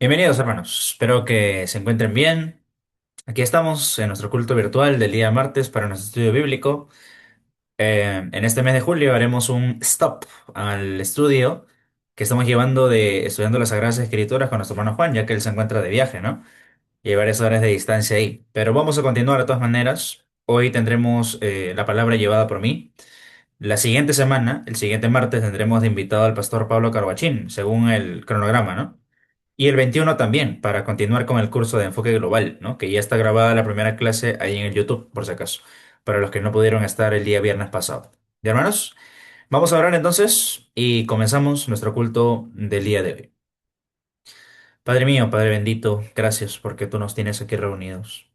Bienvenidos, hermanos. Espero que se encuentren bien. Aquí estamos en nuestro culto virtual del día martes para nuestro estudio bíblico. En este mes de julio haremos un stop al estudio que estamos llevando de estudiando las Sagradas Escrituras con nuestro hermano Juan, ya que él se encuentra de viaje, ¿no? Y varias horas de distancia ahí. Pero vamos a continuar de todas maneras. Hoy tendremos la palabra llevada por mí. La siguiente semana, el siguiente martes, tendremos de invitado al pastor Pablo Carvachín, según el cronograma, ¿no? Y el 21 también, para continuar con el curso de enfoque global, ¿no? Que ya está grabada la primera clase ahí en el YouTube, por si acaso, para los que no pudieron estar el día viernes pasado. ¿Ya, hermanos? Vamos a orar entonces y comenzamos nuestro culto del día de hoy. Padre mío, Padre bendito, gracias porque tú nos tienes aquí reunidos.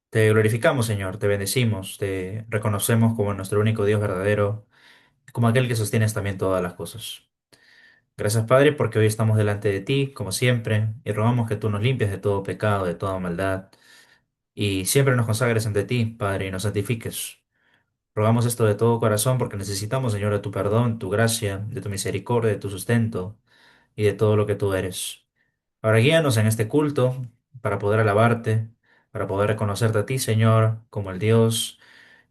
Te glorificamos, Señor, te bendecimos, te reconocemos como nuestro único Dios verdadero, como aquel que sostienes también todas las cosas. Gracias, Padre, porque hoy estamos delante de ti, como siempre, y rogamos que tú nos limpies de todo pecado, de toda maldad, y siempre nos consagres ante ti, Padre, y nos santifiques. Rogamos esto de todo corazón porque necesitamos, Señor, de tu perdón, tu gracia, de tu misericordia, de tu sustento y de todo lo que tú eres. Ahora guíanos en este culto para poder alabarte, para poder reconocerte a ti, Señor, como el Dios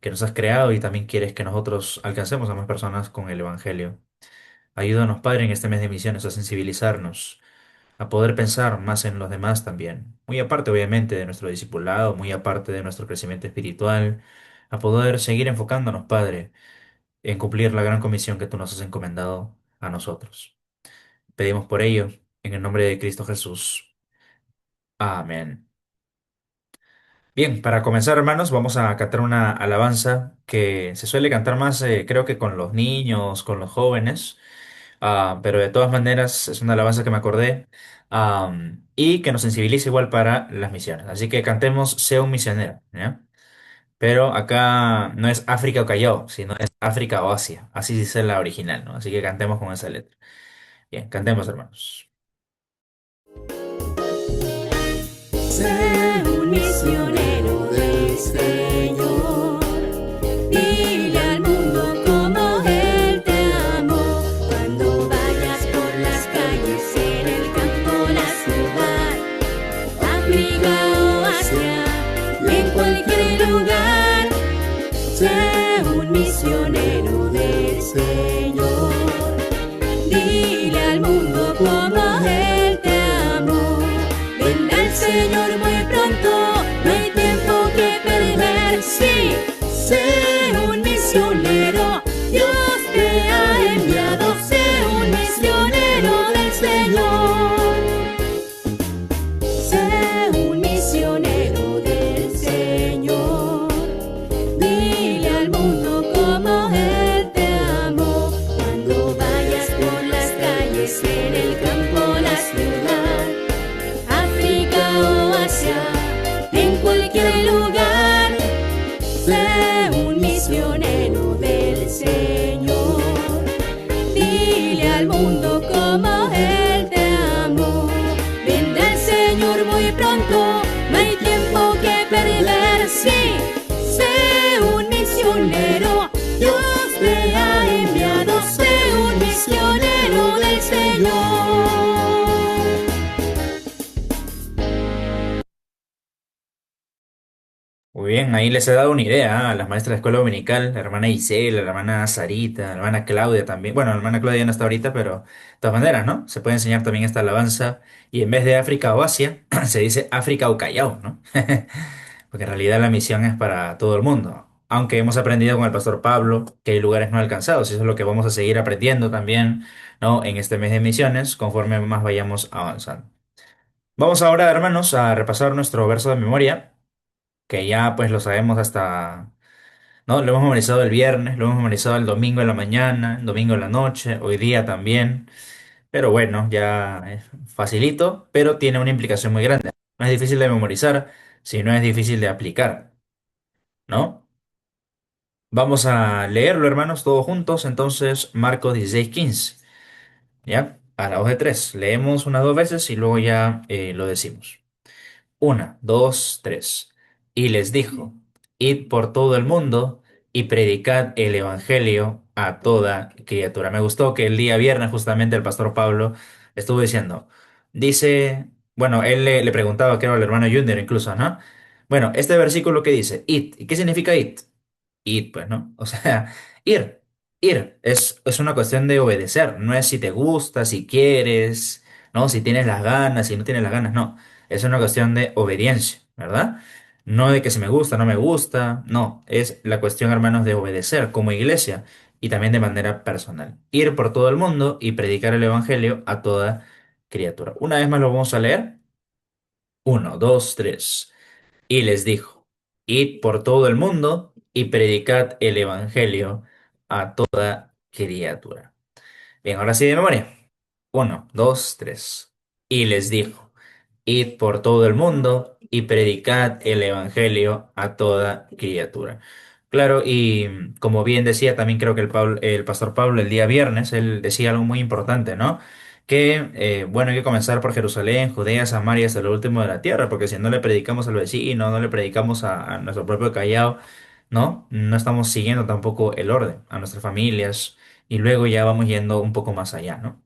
que nos has creado y también quieres que nosotros alcancemos a más personas con el Evangelio. Ayúdanos, Padre, en este mes de misiones a sensibilizarnos, a poder pensar más en los demás también. Muy aparte, obviamente, de nuestro discipulado, muy aparte de nuestro crecimiento espiritual, a poder seguir enfocándonos, Padre, en cumplir la gran comisión que tú nos has encomendado a nosotros. Pedimos por ello, en el nombre de Cristo Jesús. Amén. Bien, para comenzar, hermanos, vamos a cantar una alabanza que se suele cantar más, creo que con los niños, con los jóvenes. Pero de todas maneras es una alabanza que me acordé, y que nos sensibiliza igual para las misiones. Así que cantemos Sea un misionero, ¿ya? Pero acá no es África o Callao, sino es África o Asia. Así dice la original, ¿no? Así que cantemos con esa letra. Bien, cantemos, hermanos. Sé un misionero del Señor. Dile al mundo cómo Él te amó. Cuando vayas por las calles, en el campo, la ciudad, África o Asia, en cualquier lugar. Sé un misionero del Señor. Dile al mundo cómo Él te amó. Vendrá el Señor muy pronto, no hay tiempo que perder. Sí, sé un misionero, Dios te ha enviado. Sé un misionero del Señor. Sé un misionero del Señor. Dile al mundo cómo Él te amó. Cuando vayas por las calles, en el campo, la ciudad, África o Asia, en cualquier lugar, sé un misionero del Señor. Dile al mundo cómo Él te amó. Vendrá el Señor muy pronto, no hay tiempo que perder. Sí, sé un misionero, Dios te ha enviado. Sé un misionero del Señor. Muy bien, ahí les he dado una idea, a las maestras de escuela dominical, la hermana Isela, la hermana Sarita, la hermana Claudia también. Bueno, la hermana Claudia ya no está ahorita, pero de todas maneras, ¿no? Se puede enseñar también esta alabanza y en vez de África o Asia, se dice África o Callao, ¿no? Porque en realidad la misión es para todo el mundo. Aunque hemos aprendido con el pastor Pablo que hay lugares no alcanzados, y eso es lo que vamos a seguir aprendiendo también, ¿no? En este mes de misiones, conforme más vayamos avanzando. Vamos ahora, hermanos, a repasar nuestro verso de memoria que ya pues lo sabemos hasta, ¿no? Lo hemos memorizado el viernes, lo hemos memorizado el domingo en la mañana, el domingo en la noche, hoy día también, pero bueno, ya es facilito, pero tiene una implicación muy grande. No es difícil de memorizar, sino es difícil de aplicar, ¿no? Vamos a leerlo, hermanos, todos juntos, entonces Marcos 16:15, ¿ya? A la voz de tres, leemos unas dos veces y luego ya lo decimos. Una, dos, tres. Y les dijo, id por todo el mundo y predicad el evangelio a toda criatura. Me gustó que el día viernes justamente el pastor Pablo estuvo diciendo, dice, bueno, él le preguntaba, creo, al hermano Junior incluso, ¿no? Bueno, este versículo que dice, it, ¿y qué significa it? Ir, pues, ¿no? O sea, ir, ir, es una cuestión de obedecer, no es si te gusta, si quieres, ¿no? Si tienes las ganas, si no tienes las ganas, no, es una cuestión de obediencia, ¿verdad? No de que si me gusta, no me gusta, no, es la cuestión, hermanos, de obedecer como iglesia y también de manera personal. Ir por todo el mundo y predicar el evangelio a toda criatura. Una vez más lo vamos a leer. Uno, dos, tres. Y les dijo, id por todo el mundo y predicad el evangelio a toda criatura. Bien, ahora sí de memoria. Uno, dos, tres. Y les dijo, id por todo el mundo y predicad el evangelio a toda criatura. Claro, y como bien decía, también creo que el pastor Pablo el día viernes, él decía algo muy importante, ¿no? Que, bueno, hay que comenzar por Jerusalén, Judea, Samaria, hasta lo último de la tierra, porque si no le predicamos al vecino, no le predicamos a nuestro propio callao, ¿no? No estamos siguiendo tampoco el orden, a nuestras familias, y luego ya vamos yendo un poco más allá, ¿no?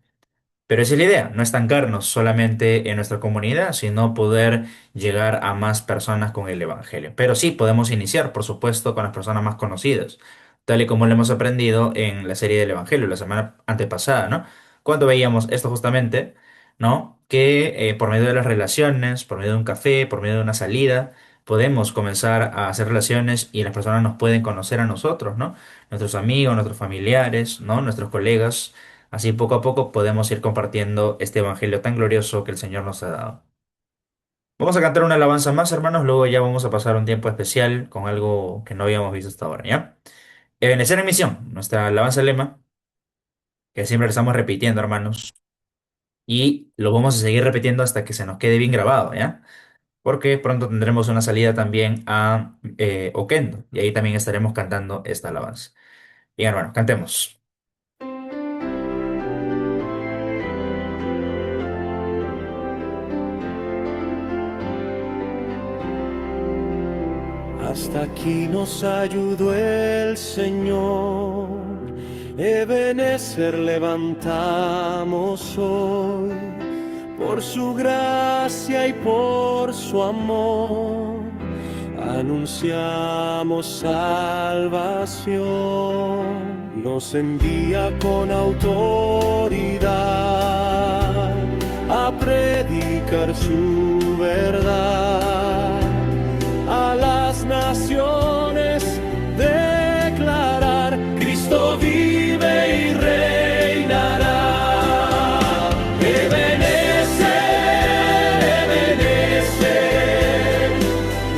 Pero esa es la idea, no estancarnos solamente en nuestra comunidad, sino poder llegar a más personas con el Evangelio. Pero sí, podemos iniciar, por supuesto, con las personas más conocidas, tal y como lo hemos aprendido en la serie del Evangelio la semana antepasada, ¿no? Cuando veíamos esto justamente, ¿no? Que por medio de las relaciones, por medio de un café, por medio de una salida, podemos comenzar a hacer relaciones y las personas nos pueden conocer a nosotros, ¿no? Nuestros amigos, nuestros familiares, ¿no? Nuestros colegas. Así poco a poco podemos ir compartiendo este evangelio tan glorioso que el Señor nos ha dado. Vamos a cantar una alabanza más, hermanos, luego ya vamos a pasar un tiempo especial con algo que no habíamos visto hasta ahora, ¿ya? Ebenecer en misión, nuestra alabanza lema, que siempre la estamos repitiendo, hermanos, y lo vamos a seguir repitiendo hasta que se nos quede bien grabado, ¿ya? Porque pronto tendremos una salida también a Oquendo, y ahí también estaremos cantando esta alabanza. Bien, hermanos, cantemos. Hasta aquí nos ayudó el Señor. Ebenecer levantamos hoy, por su gracia y por su amor. Anunciamos salvación. Nos envía con autoridad a predicar su verdad. A las naciones declarar: Cristo vive y reinará. Ebenecer, Ebenecer,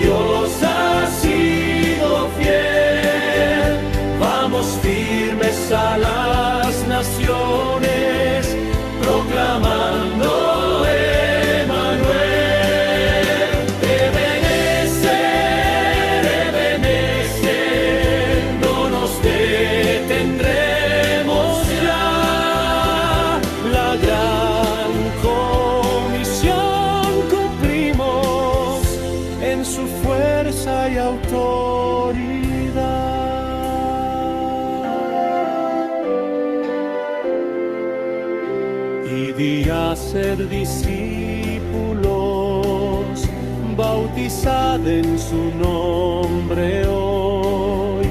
Dios ha sido fiel. Vamos firmes a las naciones, proclamando ser discípulos, bautizad en su nombre hoy,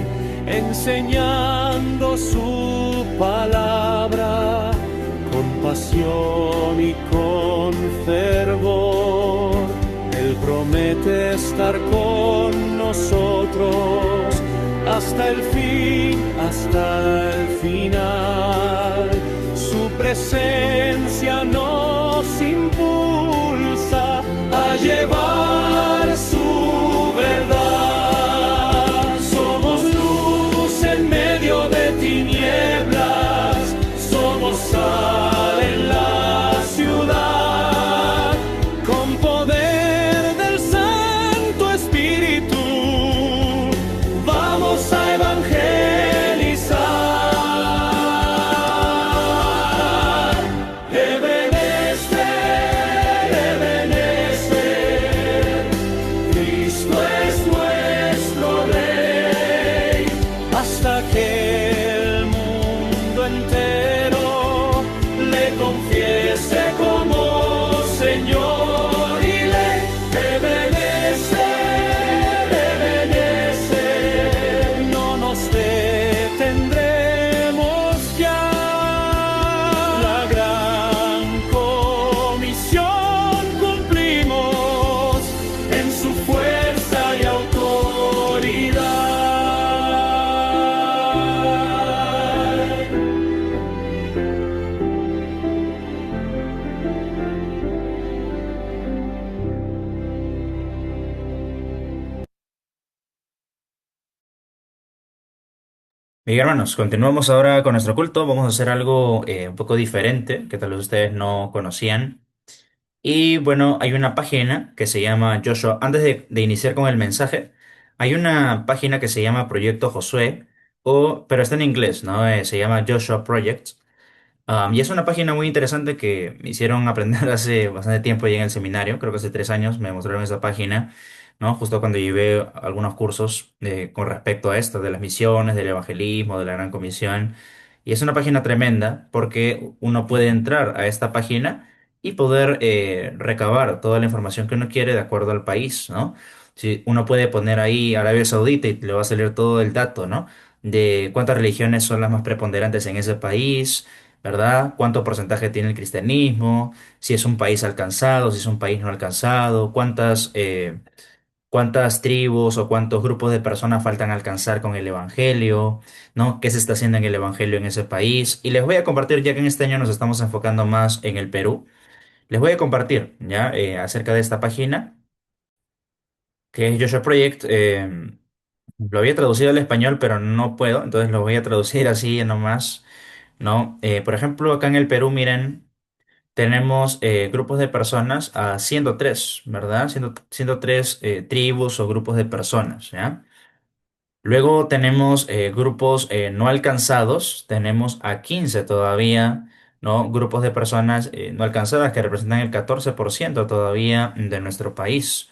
enseñando su palabra con pasión y con fervor. Él promete estar con nosotros hasta el fin, hasta el final. Su presencia nos impulsa a llevar su verdad. Somos luz en medio de tinieblas, somos sal en la ciudad, con poder del Santo Espíritu, vamos a evangelizar. Ebenecer, confiese como Señor y Rey. Ebenezer, no nos detendremos ya. La gran comisión cumplimos en su fuerza y autoridad. Bien, hermanos, continuamos ahora con nuestro culto. Vamos a hacer algo un poco diferente que tal vez ustedes no conocían. Y bueno, hay una página que se llama Joshua. Antes de iniciar con el mensaje, hay una página que se llama Proyecto Josué, pero está en inglés, ¿no? Se llama Joshua Project. Y es una página muy interesante que me hicieron aprender hace bastante tiempo ya en el seminario, creo que hace 3 años me mostraron esa página, ¿no? Justo cuando llevé algunos cursos con respecto a esto, de las misiones, del evangelismo, de la Gran Comisión. Y es una página tremenda porque uno puede entrar a esta página y poder recabar toda la información que uno quiere de acuerdo al país, ¿no? Si uno puede poner ahí Arabia Saudita y le va a salir todo el dato, ¿no? De cuántas religiones son las más preponderantes en ese país, ¿verdad? ¿Cuánto porcentaje tiene el cristianismo? Si es un país alcanzado, si es un país no alcanzado, cuántas tribus o cuántos grupos de personas faltan alcanzar con el evangelio, ¿no? ¿Qué se está haciendo en el evangelio en ese país? Y les voy a compartir, ya que en este año nos estamos enfocando más en el Perú, les voy a compartir, ¿ya? Acerca de esta página, que es Joshua Project. Lo había traducido al español, pero no puedo, entonces lo voy a traducir así nomás, ¿no? Por ejemplo, acá en el Perú, miren. Tenemos grupos de personas a 103, ¿verdad? 103 tribus o grupos de personas, ¿ya? Luego tenemos grupos no alcanzados, tenemos a 15 todavía, ¿no? Grupos de personas no alcanzadas que representan el 14% todavía de nuestro país,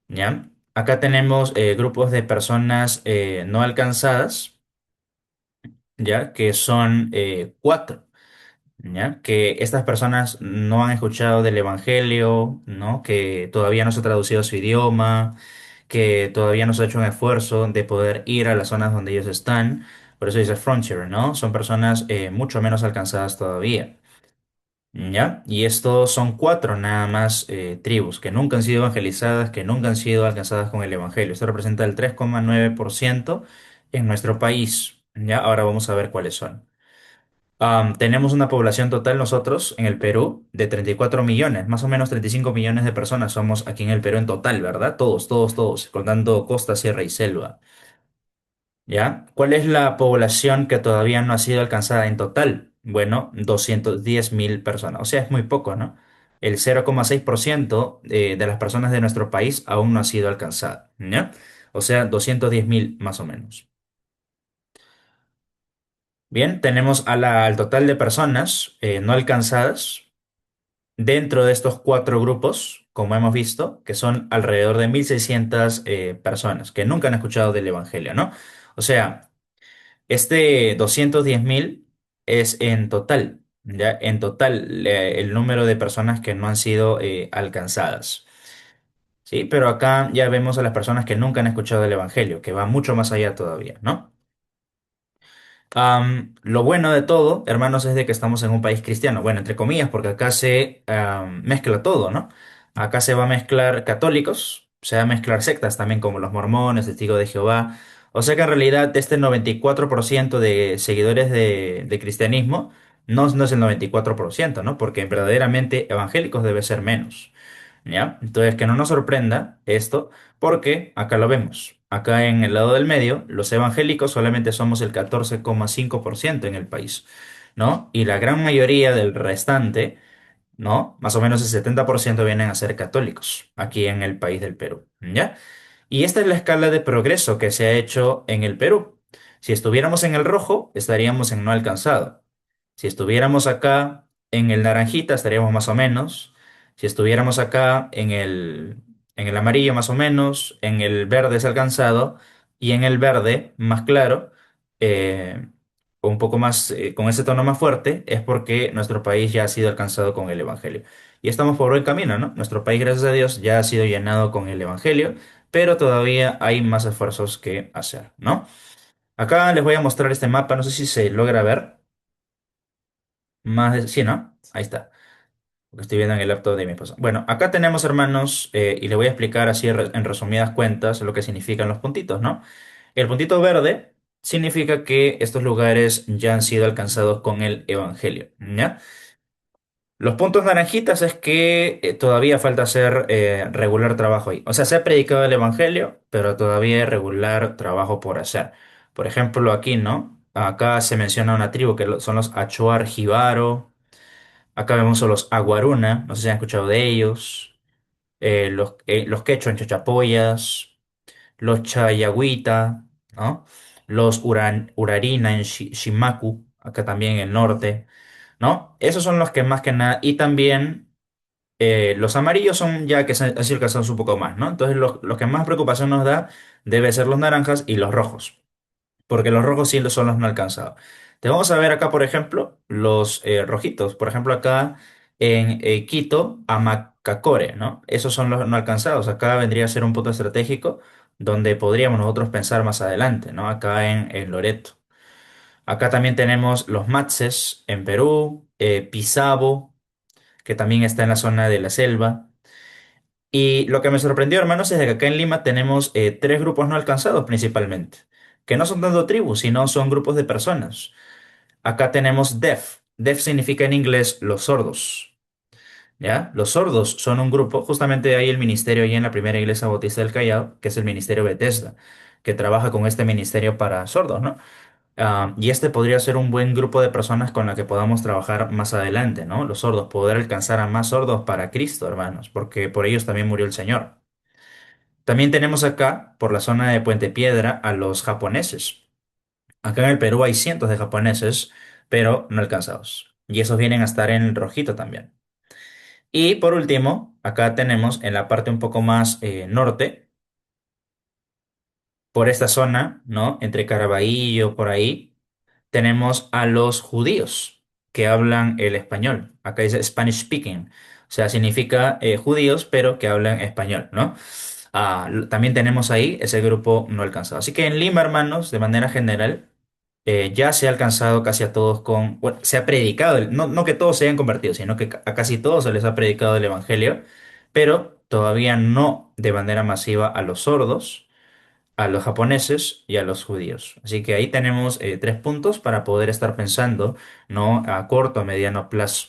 ¿ya? Acá tenemos grupos de personas no alcanzadas, ¿ya? Que son 4. ¿Ya? Que estas personas no han escuchado del Evangelio, ¿no? Que todavía no se ha traducido a su idioma, que todavía no se ha hecho un esfuerzo de poder ir a las zonas donde ellos están. Por eso dice frontier, ¿no? Son personas mucho menos alcanzadas todavía, ¿ya? Y estos son 4 nada más tribus que nunca han sido evangelizadas, que nunca han sido alcanzadas con el Evangelio. Esto representa el 3,9% en nuestro país, ¿ya? Ahora vamos a ver cuáles son. Tenemos una población total nosotros en el Perú de 34 millones, más o menos 35 millones de personas somos aquí en el Perú en total, ¿verdad? Todos, todos, todos, contando costa, sierra y selva, ¿ya? ¿Cuál es la población que todavía no ha sido alcanzada en total? Bueno, 210.000 personas, o sea, es muy poco, ¿no? El 0,6% de las personas de nuestro país aún no ha sido alcanzada, ¿ya? O sea, 210.000 más o menos. Bien, tenemos al total de personas no alcanzadas. Dentro de estos 4 grupos, como hemos visto, que son alrededor de 1.600 personas que nunca han escuchado del Evangelio, ¿no? O sea, este 210.000 es en total, ¿ya? En total, el número de personas que no han sido alcanzadas, ¿sí? Pero acá ya vemos a las personas que nunca han escuchado del Evangelio, que va mucho más allá todavía, ¿no? Lo bueno de todo, hermanos, es de que estamos en un país cristiano. Bueno, entre comillas, porque acá se mezcla todo, ¿no? Acá se va a mezclar católicos, se va a mezclar sectas también como los mormones, testigos de Jehová. O sea que en realidad de este 94% de seguidores de cristianismo no es el 94%, ¿no? Porque verdaderamente evangélicos debe ser menos. ¿Ya? Entonces, que no nos sorprenda esto, porque acá lo vemos. Acá en el lado del medio, los evangélicos solamente somos el 14,5% en el país, ¿no? Y la gran mayoría del restante, ¿no? Más o menos el 70% vienen a ser católicos aquí en el país del Perú, ¿ya? Y esta es la escala de progreso que se ha hecho en el Perú. Si estuviéramos en el rojo, estaríamos en no alcanzado. Si estuviéramos acá en el naranjita, estaríamos más o menos. Si estuviéramos acá en el amarillo, más o menos. En el verde es alcanzado. Y en el verde, más claro, eh, o un poco más, con ese tono más fuerte, es porque nuestro país ya ha sido alcanzado con el Evangelio. Y estamos por buen camino, ¿no? Nuestro país, gracias a Dios, ya ha sido llenado con el Evangelio, pero todavía hay más esfuerzos que hacer, ¿no? Acá les voy a mostrar este mapa, no sé si se logra ver. Sí, ¿no? Ahí está. Lo que estoy viendo en el laptop de mi esposa. Bueno, acá tenemos, hermanos, y les voy a explicar así en resumidas cuentas lo que significan los puntitos, ¿no? El puntito verde significa que estos lugares ya han sido alcanzados con el Evangelio, ¿ya? Los puntos naranjitas es que todavía falta hacer regular trabajo ahí. O sea, se ha predicado el Evangelio, pero todavía hay regular trabajo por hacer. Por ejemplo, aquí, ¿no? Acá se menciona una tribu que son los Achuar Jibaro. Acá vemos a los Aguaruna, no sé si han escuchado de ellos. Los Quechua en Chachapoyas, los Chayagüita, ¿no? Los Urarina en Shimacu, acá también en el norte, ¿no? Esos son los que más que nada, y también los amarillos son ya que se han sido alcanzados un poco más, ¿no? Entonces los que más preocupación nos da debe ser los naranjas y los rojos, porque los rojos sí son los no alcanzados. Te vamos a ver acá, por ejemplo, los rojitos. Por ejemplo, acá en Quito, Amacacore, ¿no? Esos son los no alcanzados. Acá vendría a ser un punto estratégico donde podríamos nosotros pensar más adelante, ¿no? Acá en Loreto. Acá también tenemos los Matses en Perú, Pisabo, que también está en la zona de la selva. Y lo que me sorprendió, hermanos, es de que acá en Lima tenemos tres grupos no alcanzados principalmente, que no son tanto tribus, sino son grupos de personas. Acá tenemos deaf. Deaf significa en inglés los sordos, ¿ya? Los sordos son un grupo, justamente hay el ministerio ahí en la primera iglesia bautista del Callao, que es el ministerio Bethesda, que trabaja con este ministerio para sordos, ¿no? Y este podría ser un buen grupo de personas con la que podamos trabajar más adelante, ¿no? Los sordos, poder alcanzar a más sordos para Cristo, hermanos, porque por ellos también murió el Señor. También tenemos acá, por la zona de Puente Piedra, a los japoneses. Acá en el Perú hay cientos de japoneses, pero no alcanzados. Y esos vienen a estar en el rojito también. Y por último, acá tenemos en la parte un poco más norte, por esta zona, ¿no? Entre Caraballo, por ahí, tenemos a los judíos que hablan el español. Acá dice Spanish speaking. O sea, significa judíos, pero que hablan español, ¿no? También tenemos ahí ese grupo no alcanzado. Así que en Lima, hermanos, de manera general, ya se ha alcanzado casi a todos con, bueno, se ha predicado, no que todos se hayan convertido, sino que a casi todos se les ha predicado el Evangelio, pero todavía no de manera masiva a los sordos, a los japoneses y a los judíos. Así que ahí tenemos tres puntos para poder estar pensando, ¿no? A corto o mediano plazo.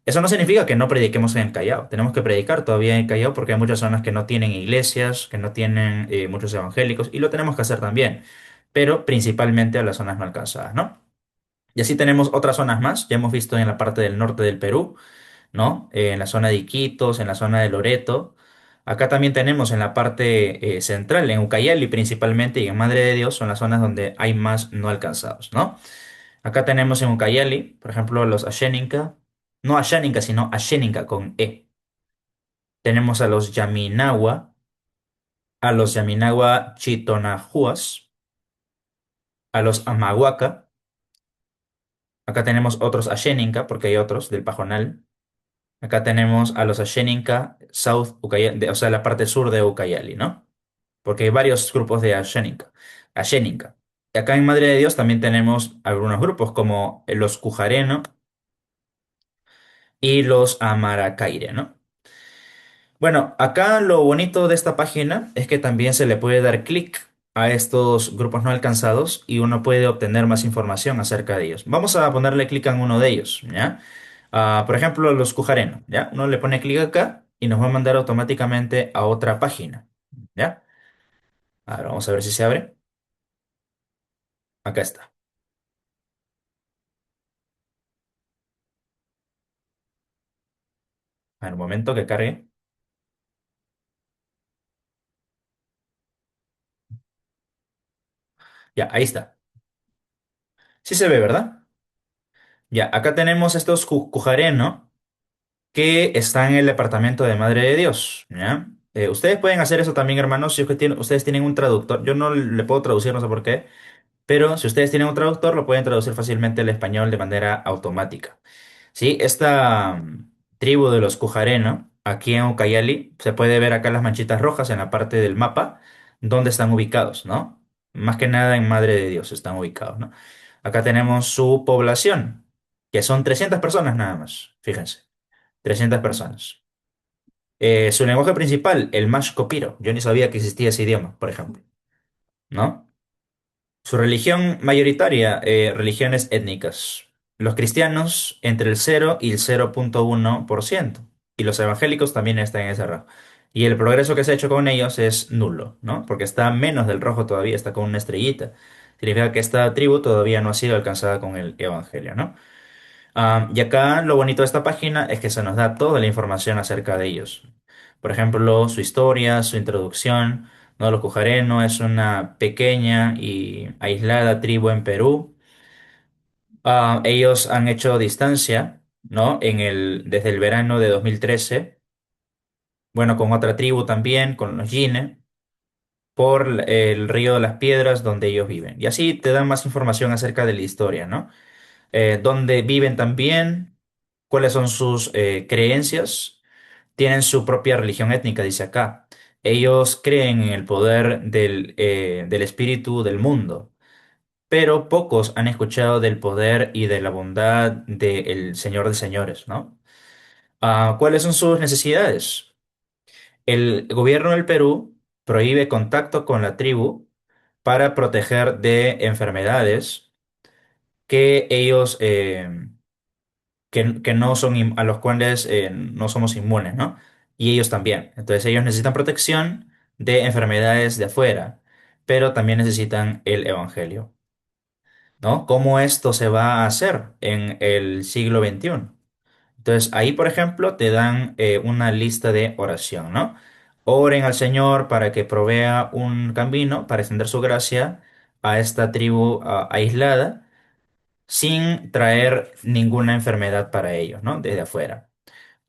Eso no significa que no prediquemos en el Callao. Tenemos que predicar todavía en el Callao porque hay muchas zonas que no tienen iglesias, que no tienen muchos evangélicos, y lo tenemos que hacer también, pero principalmente a las zonas no alcanzadas, ¿no? Y así tenemos otras zonas más. Ya hemos visto en la parte del norte del Perú, ¿no? En la zona de Iquitos, en la zona de Loreto. Acá también tenemos en la parte central, en Ucayali principalmente y en Madre de Dios, son las zonas donde hay más no alcanzados, ¿no? Acá tenemos en Ucayali, por ejemplo, los Asheninka, no Ashaninka, sino Asheninka con E. Tenemos a los Yaminawa, a los Yaminawa Chitonahuas, a los Amahuaca. Acá tenemos otros Asheninka, porque hay otros del Pajonal. Acá tenemos a los Asheninka South Ucayali, o sea, la parte sur de Ucayali, ¿no? Porque hay varios grupos de Asheninka. Asheninka. Y acá en Madre de Dios también tenemos algunos grupos como los Cujareno y los Amaracaire, ¿no? Bueno, acá lo bonito de esta página es que también se le puede dar clic a estos grupos no alcanzados y uno puede obtener más información acerca de ellos. Vamos a ponerle clic en uno de ellos, ¿ya? Por ejemplo, los Cujareno, ¿ya? Uno le pone clic acá y nos va a mandar automáticamente a otra página, ¿ya? Ahora vamos a ver si se abre. Acá está. A ver, un momento que cargue. Ya, ahí está. Sí se ve, ¿verdad? Ya, acá tenemos estos Cujareno que están en el departamento de Madre de Dios, ¿ya? Ustedes pueden hacer eso también, hermanos, si es que ustedes tienen un traductor. Yo no le puedo traducir, no sé por qué, pero si ustedes tienen un traductor, lo pueden traducir fácilmente al español de manera automática. Sí, esta tribu de los Cujareno, aquí en Ucayali, se puede ver acá las manchitas rojas en la parte del mapa, donde están ubicados, ¿no? Más que nada en Madre de Dios están ubicados, ¿no? Acá tenemos su población, que son 300 personas nada más, fíjense, 300 personas. Su lenguaje principal, el Mashco-Piro. Yo ni sabía que existía ese idioma, por ejemplo, ¿no? Su religión mayoritaria, religiones étnicas. Los cristianos entre el 0 y el 0,1%. Y los evangélicos también están en ese rango. Y el progreso que se ha hecho con ellos es nulo, ¿no? Porque está menos del rojo todavía, está con una estrellita. Significa que esta tribu todavía no ha sido alcanzada con el evangelio, ¿no? Y acá lo bonito de esta página es que se nos da toda la información acerca de ellos. Por ejemplo, su historia, su introducción. ¿No? Los Cujareno es una pequeña y aislada tribu en Perú. Ellos han hecho distancia, ¿no? Desde el verano de 2013, bueno, con otra tribu también, con los Yine, por el río de las Piedras donde ellos viven. Y así te dan más información acerca de la historia, ¿no? Dónde viven también, cuáles son sus creencias. Tienen su propia religión étnica, dice acá. Ellos creen en el poder del espíritu del mundo, pero pocos han escuchado del poder y de la bondad del Señor de Señores, ¿no? ¿Cuáles son sus necesidades? El gobierno del Perú prohíbe contacto con la tribu para proteger de enfermedades que ellos que no son a los cuales no somos inmunes, ¿no? Y ellos también. Entonces ellos necesitan protección de enfermedades de afuera, pero también necesitan el evangelio, ¿no? ¿Cómo esto se va a hacer en el siglo XXI? Entonces ahí, por ejemplo, te dan una lista de oración, ¿no? Oren al Señor para que provea un camino para extender su gracia a esta tribu aislada sin traer ninguna enfermedad para ellos, ¿no? Desde afuera.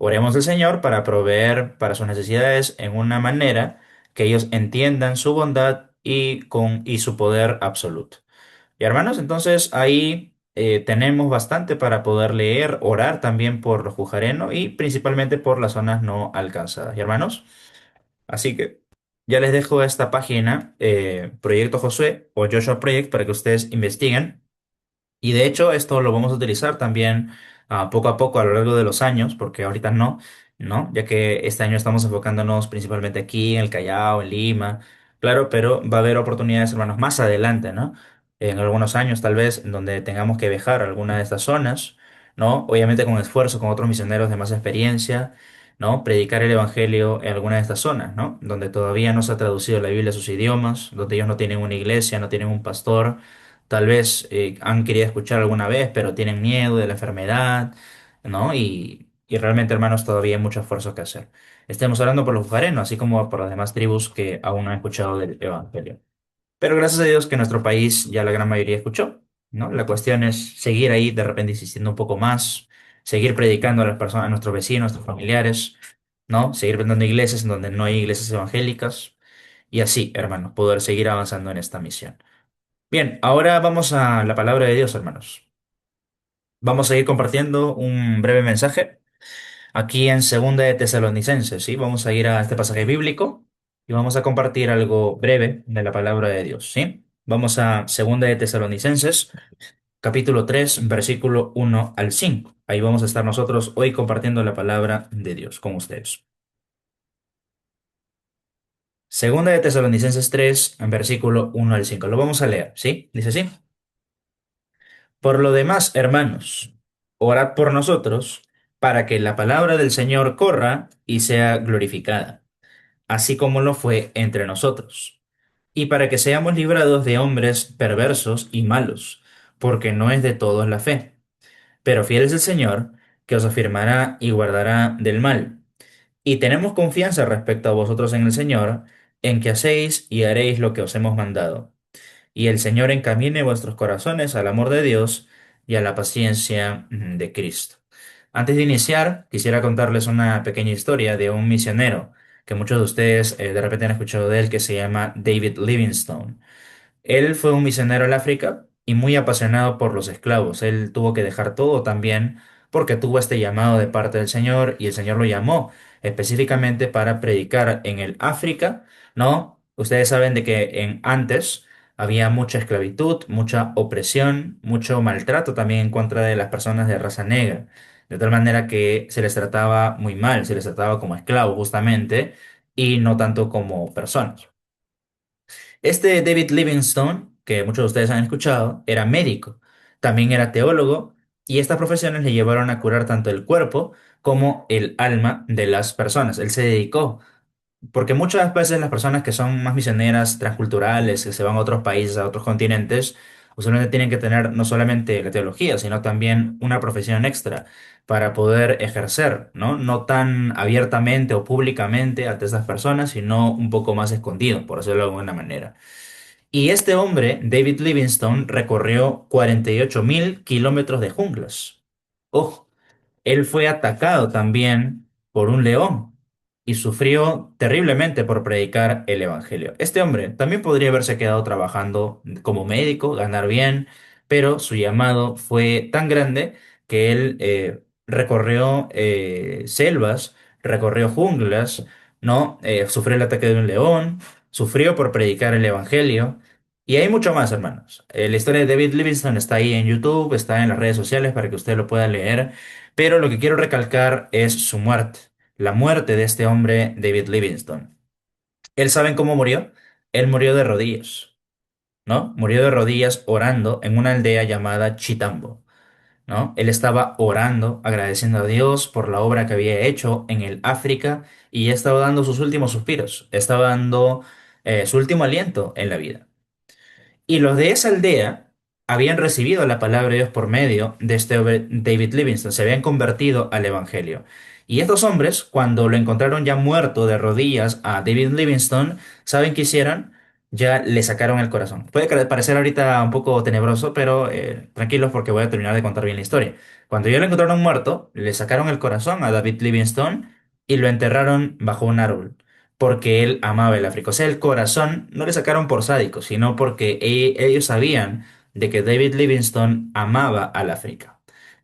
Oremos al Señor para proveer para sus necesidades en una manera que ellos entiendan su bondad y su poder absoluto. Y hermanos, entonces ahí tenemos bastante para poder leer, orar también por los Jujareno y principalmente por las zonas no alcanzadas. Y hermanos, así que ya les dejo esta página, Proyecto Josué o Joshua Project, para que ustedes investiguen y de hecho, esto lo vamos a utilizar también poco a poco a lo largo de los años, porque ahorita no, ¿no? Ya que este año estamos enfocándonos principalmente aquí en el Callao, en Lima, claro, pero va a haber oportunidades, hermanos, más adelante, ¿no? En algunos años, tal vez, en donde tengamos que viajar a alguna de estas zonas, ¿no? Obviamente con esfuerzo, con otros misioneros de más experiencia, ¿no? Predicar el Evangelio en alguna de estas zonas, ¿no? Donde todavía no se ha traducido la Biblia a sus idiomas, donde ellos no tienen una iglesia, no tienen un pastor. Tal vez han querido escuchar alguna vez, pero tienen miedo de la enfermedad, ¿no? Y realmente, hermanos, todavía hay mucho esfuerzo que hacer. Estemos hablando por los bujarenos, así como por las demás tribus que aún no han escuchado del Evangelio. Pero gracias a Dios que nuestro país ya la gran mayoría escuchó, ¿no? La cuestión es seguir ahí de repente insistiendo un poco más, seguir predicando a las personas, a nuestros vecinos, a nuestros familiares, ¿no? Seguir vendiendo iglesias en donde no hay iglesias evangélicas y así, hermanos, poder seguir avanzando en esta misión. Bien, ahora vamos a la palabra de Dios, hermanos. Vamos a ir compartiendo un breve mensaje aquí en Segunda de Tesalonicenses, ¿sí? Vamos a ir a este pasaje bíblico y vamos a compartir algo breve de la palabra de Dios, ¿sí? Vamos a Segunda de Tesalonicenses, capítulo 3, versículo 1 al 5. Ahí vamos a estar nosotros hoy compartiendo la palabra de Dios con ustedes. Segunda de Tesalonicenses 3, versículo 1 al 5. Lo vamos a leer, ¿sí? Dice así. Por lo demás, hermanos, orad por nosotros para que la palabra del Señor corra y sea glorificada, así como lo fue entre nosotros, y para que seamos librados de hombres perversos y malos, porque no es de todos la fe. Pero fiel es el Señor, que os afirmará y guardará del mal. Y tenemos confianza respecto a vosotros en el Señor, en que hacéis y haréis lo que os hemos mandado y el Señor encamine vuestros corazones al amor de Dios y a la paciencia de Cristo. Antes de iniciar, quisiera contarles una pequeña historia de un misionero que muchos de ustedes de repente han escuchado de él, que se llama David Livingstone. Él fue un misionero al África y muy apasionado por los esclavos. Él tuvo que dejar todo también porque tuvo este llamado de parte del Señor y el Señor lo llamó específicamente para predicar en el África, ¿no? Ustedes saben de que en antes había mucha esclavitud, mucha opresión, mucho maltrato también en contra de las personas de raza negra. De tal manera que se les trataba muy mal, se les trataba como esclavos justamente y no tanto como personas. Este David Livingstone, que muchos de ustedes han escuchado, era médico, también era teólogo, y estas profesiones le llevaron a curar tanto el cuerpo como el alma de las personas. Él se dedicó, porque muchas veces las personas que son más misioneras, transculturales, que se van a otros países, a otros continentes, usualmente tienen que tener no solamente la teología, sino también una profesión extra para poder ejercer, ¿no? No tan abiertamente o públicamente ante estas personas, sino un poco más escondido, por decirlo de alguna manera. Y este hombre, David Livingstone, recorrió 48.000 kilómetros de junglas. Ojo, él fue atacado también por un león y sufrió terriblemente por predicar el evangelio. Este hombre también podría haberse quedado trabajando como médico, ganar bien, pero su llamado fue tan grande que él recorrió selvas, recorrió junglas, ¿no? Sufrió el ataque de un león, sufrió por predicar el evangelio. Y hay mucho más, hermanos. La historia de David Livingstone está ahí en YouTube, está en las redes sociales para que usted lo pueda leer. Pero lo que quiero recalcar es su muerte, la muerte de este hombre, David Livingstone. ¿Él saben cómo murió? Él murió de rodillas, ¿no? Murió de rodillas orando en una aldea llamada Chitambo, ¿no? Él estaba orando, agradeciendo a Dios por la obra que había hecho en el África y estaba dando sus últimos suspiros, estaba dando su último aliento en la vida. Y los de esa aldea habían recibido la palabra de Dios por medio de este hombre David Livingstone, se habían convertido al Evangelio. Y estos hombres, cuando lo encontraron ya muerto de rodillas a David Livingstone, ¿saben qué hicieron? Ya le sacaron el corazón. Parecer ahorita un poco tenebroso, pero tranquilos porque voy a terminar de contar bien la historia. Cuando ya lo encontraron muerto, le sacaron el corazón a David Livingstone y lo enterraron bajo un árbol porque él amaba el África. O sea, el corazón no le sacaron por sádico, sino porque ellos sabían de que David Livingstone amaba al África,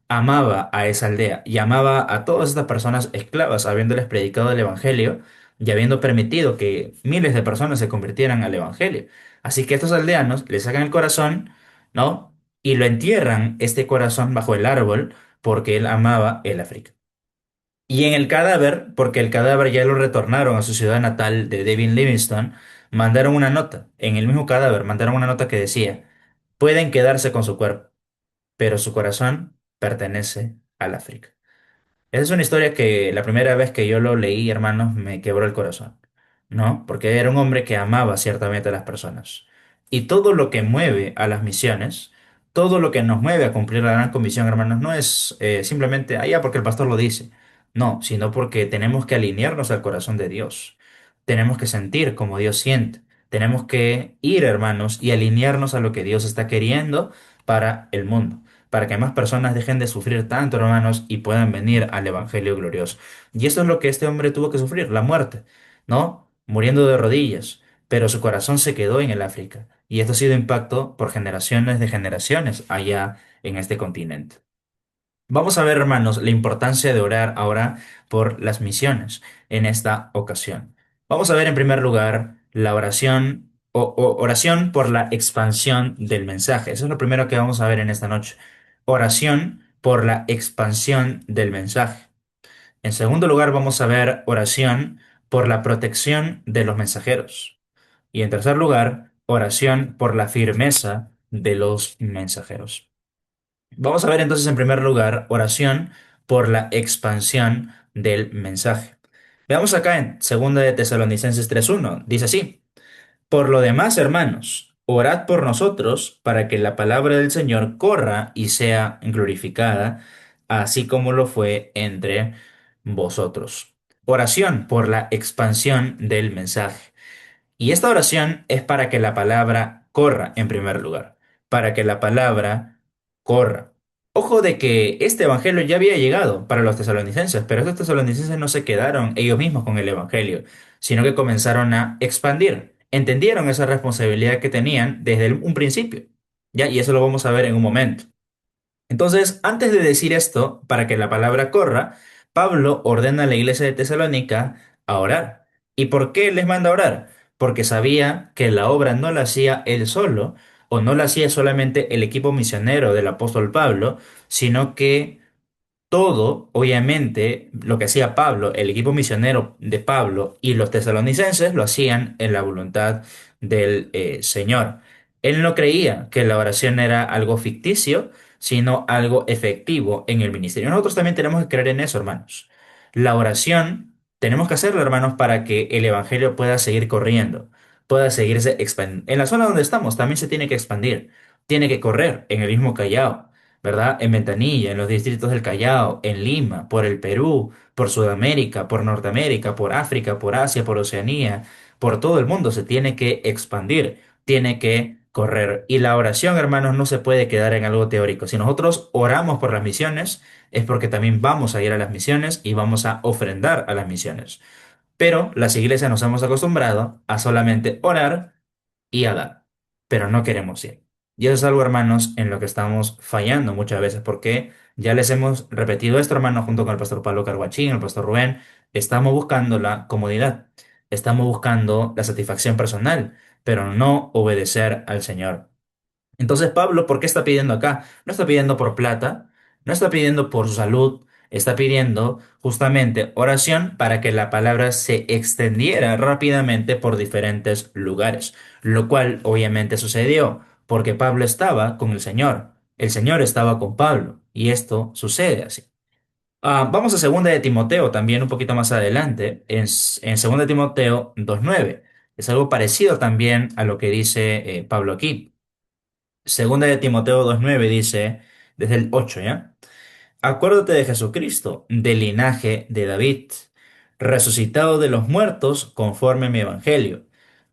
amaba a esa aldea y amaba a todas estas personas esclavas, habiéndoles predicado el Evangelio y habiendo permitido que miles de personas se convirtieran al Evangelio. Así que estos aldeanos le sacan el corazón, ¿no? Y lo entierran, este corazón, bajo el árbol, porque él amaba el África. Y en el cadáver, porque el cadáver ya lo retornaron a su ciudad natal de David Livingstone, mandaron una nota. En el mismo cadáver mandaron una nota que decía, pueden quedarse con su cuerpo, pero su corazón pertenece al África. Esa es una historia que la primera vez que yo lo leí, hermanos, me quebró el corazón, ¿no? Porque era un hombre que amaba ciertamente a las personas. Y todo lo que mueve a las misiones, todo lo que nos mueve a cumplir la gran comisión, hermanos, no es simplemente allá porque el pastor lo dice, no, sino porque tenemos que alinearnos al corazón de Dios. Tenemos que sentir como Dios siente. Tenemos que ir, hermanos, y alinearnos a lo que Dios está queriendo para el mundo para que más personas dejen de sufrir tanto, hermanos, y puedan venir al Evangelio glorioso. Y eso es lo que este hombre tuvo que sufrir, la muerte, ¿no? Muriendo de rodillas, pero su corazón se quedó en el África. Y esto ha sido impacto por generaciones de generaciones allá en este continente. Vamos a ver, hermanos, la importancia de orar ahora por las misiones en esta ocasión. Vamos a ver en primer lugar la oración o oración por la expansión del mensaje. Eso es lo primero que vamos a ver en esta noche. Oración por la expansión del mensaje. En segundo lugar, vamos a ver oración por la protección de los mensajeros. Y en tercer lugar, oración por la firmeza de los mensajeros. Vamos a ver entonces en primer lugar oración por la expansión del mensaje. Veamos acá en 2 de Tesalonicenses 3:1. Dice así, por lo demás, hermanos, orad por nosotros para que la palabra del Señor corra y sea glorificada, así como lo fue entre vosotros. Oración por la expansión del mensaje. Y esta oración es para que la palabra corra en primer lugar, para que la palabra corra. Ojo de que este evangelio ya había llegado para los tesalonicenses, pero estos tesalonicenses no se quedaron ellos mismos con el evangelio, sino que comenzaron a expandir. entendieron esa responsabilidad que tenían desde un principio. ¿Ya? Y eso lo vamos a ver en un momento. Entonces, antes de decir esto, para que la palabra corra, Pablo ordena a la iglesia de Tesalónica a orar. ¿Y por qué les manda a orar? Porque sabía que la obra no la hacía él solo, o no la hacía solamente el equipo misionero del apóstol Pablo, sino que todo, obviamente, lo que hacía Pablo, el equipo misionero de Pablo y los tesalonicenses lo hacían en la voluntad del Señor. Él no creía que la oración era algo ficticio, sino algo efectivo en el ministerio. Nosotros también tenemos que creer en eso, hermanos. La oración tenemos que hacerla, hermanos, para que el evangelio pueda seguir corriendo, pueda seguirse expandiendo. En la zona donde estamos también se tiene que expandir, tiene que correr en el mismo Callao. ¿Verdad? En Ventanilla, en los distritos del Callao, en Lima, por el Perú, por Sudamérica, por Norteamérica, por África, por Asia, por Oceanía, por todo el mundo se tiene que expandir, tiene que correr. Y la oración, hermanos, no se puede quedar en algo teórico. Si nosotros oramos por las misiones, es porque también vamos a ir a las misiones y vamos a ofrendar a las misiones. Pero las iglesias nos hemos acostumbrado a solamente orar y a dar, pero no queremos ir. Y eso es algo, hermanos, en lo que estamos fallando muchas veces, porque ya les hemos repetido esto, hermanos, junto con el pastor Pablo Carguachín, el pastor Rubén, estamos buscando la comodidad, estamos buscando la satisfacción personal, pero no obedecer al Señor. Entonces Pablo, ¿por qué está pidiendo acá? No está pidiendo por plata, no está pidiendo por su salud, está pidiendo justamente oración para que la palabra se extendiera rápidamente por diferentes lugares, lo cual obviamente sucedió porque Pablo estaba con el Señor estaba con Pablo, y esto sucede así. Vamos a segunda de Timoteo, también un poquito más adelante, en segunda de Timoteo 2:9. Es algo parecido también a lo que dice Pablo aquí. Segunda de Timoteo 2:9 dice, desde el 8, ¿ya? Acuérdate de Jesucristo, del linaje de David, resucitado de los muertos conforme a mi evangelio,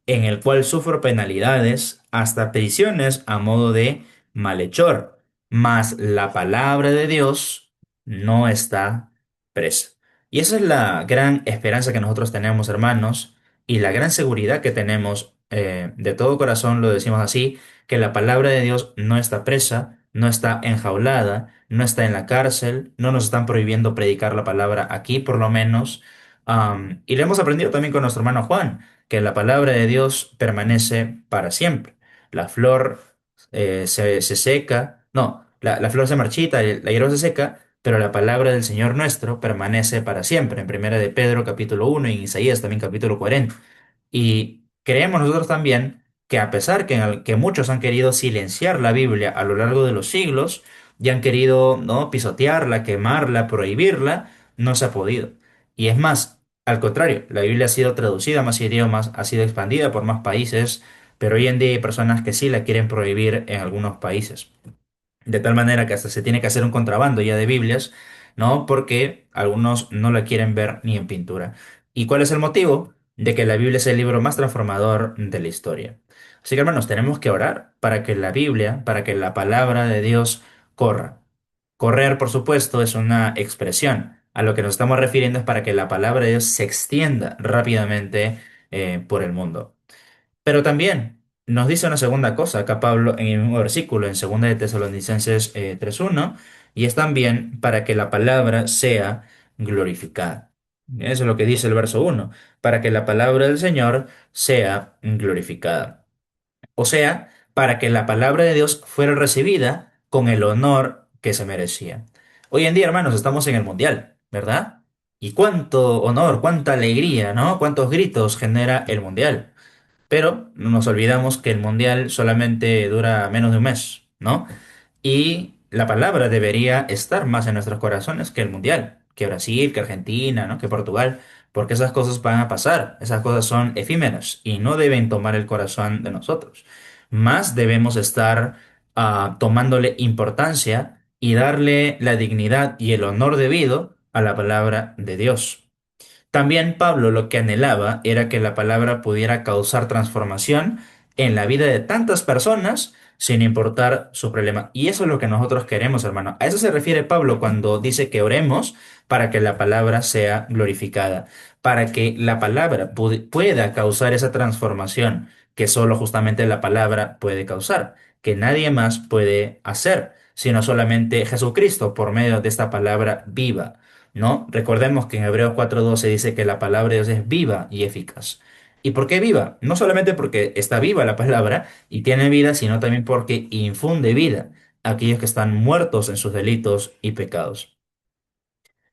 en el cual sufro penalidades, hasta prisiones a modo de malhechor, mas la palabra de Dios no está presa. Y esa es la gran esperanza que nosotros tenemos, hermanos, y la gran seguridad que tenemos, de todo corazón lo decimos así, que la palabra de Dios no está presa, no está enjaulada, no está en la cárcel, no nos están prohibiendo predicar la palabra aquí, por lo menos. Y lo hemos aprendido también con nuestro hermano Juan, que la palabra de Dios permanece para siempre. La flor se seca, no, la flor se marchita, la hierba se seca, pero la palabra del Señor nuestro permanece para siempre. En Primera de Pedro capítulo 1 y en Isaías también capítulo 40. Y creemos nosotros también que a pesar que muchos han querido silenciar la Biblia a lo largo de los siglos y han querido, ¿no?, pisotearla, quemarla, prohibirla, no se ha podido. Y es más, al contrario, la Biblia ha sido traducida a más idiomas, ha sido expandida por más países, pero hoy en día hay personas que sí la quieren prohibir en algunos países. De tal manera que hasta se tiene que hacer un contrabando ya de Biblias, ¿no? Porque algunos no la quieren ver ni en pintura. ¿Y cuál es el motivo? De que la Biblia es el libro más transformador de la historia. Así que, hermanos, tenemos que orar para que la Biblia, para que la palabra de Dios corra. Correr, por supuesto, es una expresión. A lo que nos estamos refiriendo es para que la palabra de Dios se extienda rápidamente por el mundo. Pero también nos dice una segunda cosa acá Pablo en el mismo versículo, en 2 de Tesalonicenses 3:1, y es también para que la palabra sea glorificada. Eso es lo que dice el verso 1, para que la palabra del Señor sea glorificada. O sea, para que la palabra de Dios fuera recibida con el honor que se merecía. Hoy en día, hermanos, estamos en el mundial, ¿verdad? Y cuánto honor, cuánta alegría, ¿no? Cuántos gritos genera el mundial. Pero no nos olvidamos que el mundial solamente dura menos de un mes, ¿no? Y la palabra debería estar más en nuestros corazones que el mundial, que Brasil, que Argentina, ¿no?, que Portugal, porque esas cosas van a pasar, esas cosas son efímeras y no deben tomar el corazón de nosotros. Más debemos estar tomándole importancia y darle la dignidad y el honor debido a la palabra de Dios. También Pablo lo que anhelaba era que la palabra pudiera causar transformación en la vida de tantas personas sin importar su problema. Y eso es lo que nosotros queremos, hermano. A eso se refiere Pablo cuando dice que oremos para que la palabra sea glorificada, para que la palabra pueda causar esa transformación que solo justamente la palabra puede causar, que nadie más puede hacer, sino solamente Jesucristo por medio de esta palabra viva. ¿No? Recordemos que en Hebreos 4:12 dice que la palabra de Dios es viva y eficaz. ¿Y por qué viva? No solamente porque está viva la palabra y tiene vida, sino también porque infunde vida a aquellos que están muertos en sus delitos y pecados.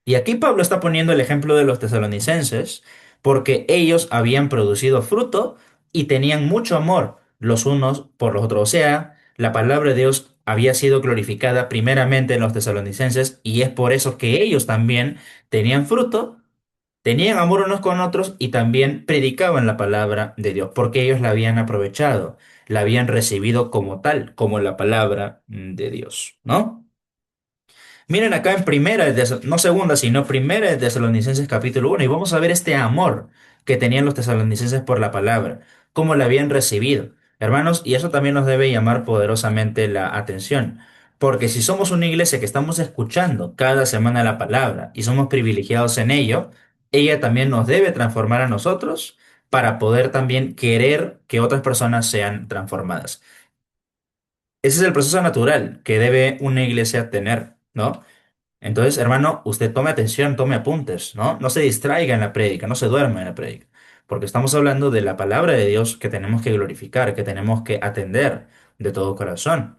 Y aquí Pablo está poniendo el ejemplo de los tesalonicenses, porque ellos habían producido fruto y tenían mucho amor los unos por los otros. O sea, la palabra de Dios había sido glorificada primeramente en los tesalonicenses y es por eso que ellos también tenían fruto, tenían amor unos con otros y también predicaban la palabra de Dios, porque ellos la habían aprovechado, la habían recibido como tal, como la palabra de Dios, ¿no? Miren acá en no segunda, sino primera de Tesalonicenses capítulo 1 y vamos a ver este amor que tenían los tesalonicenses por la palabra, cómo la habían recibido. Hermanos, y eso también nos debe llamar poderosamente la atención, porque si somos una iglesia que estamos escuchando cada semana la palabra y somos privilegiados en ello, ella también nos debe transformar a nosotros para poder también querer que otras personas sean transformadas. Ese es el proceso natural que debe una iglesia tener, ¿no? Entonces, hermano, usted tome atención, tome apuntes, ¿no? No se distraiga en la prédica, no se duerma en la prédica, porque estamos hablando de la palabra de Dios que tenemos que glorificar, que tenemos que atender de todo corazón.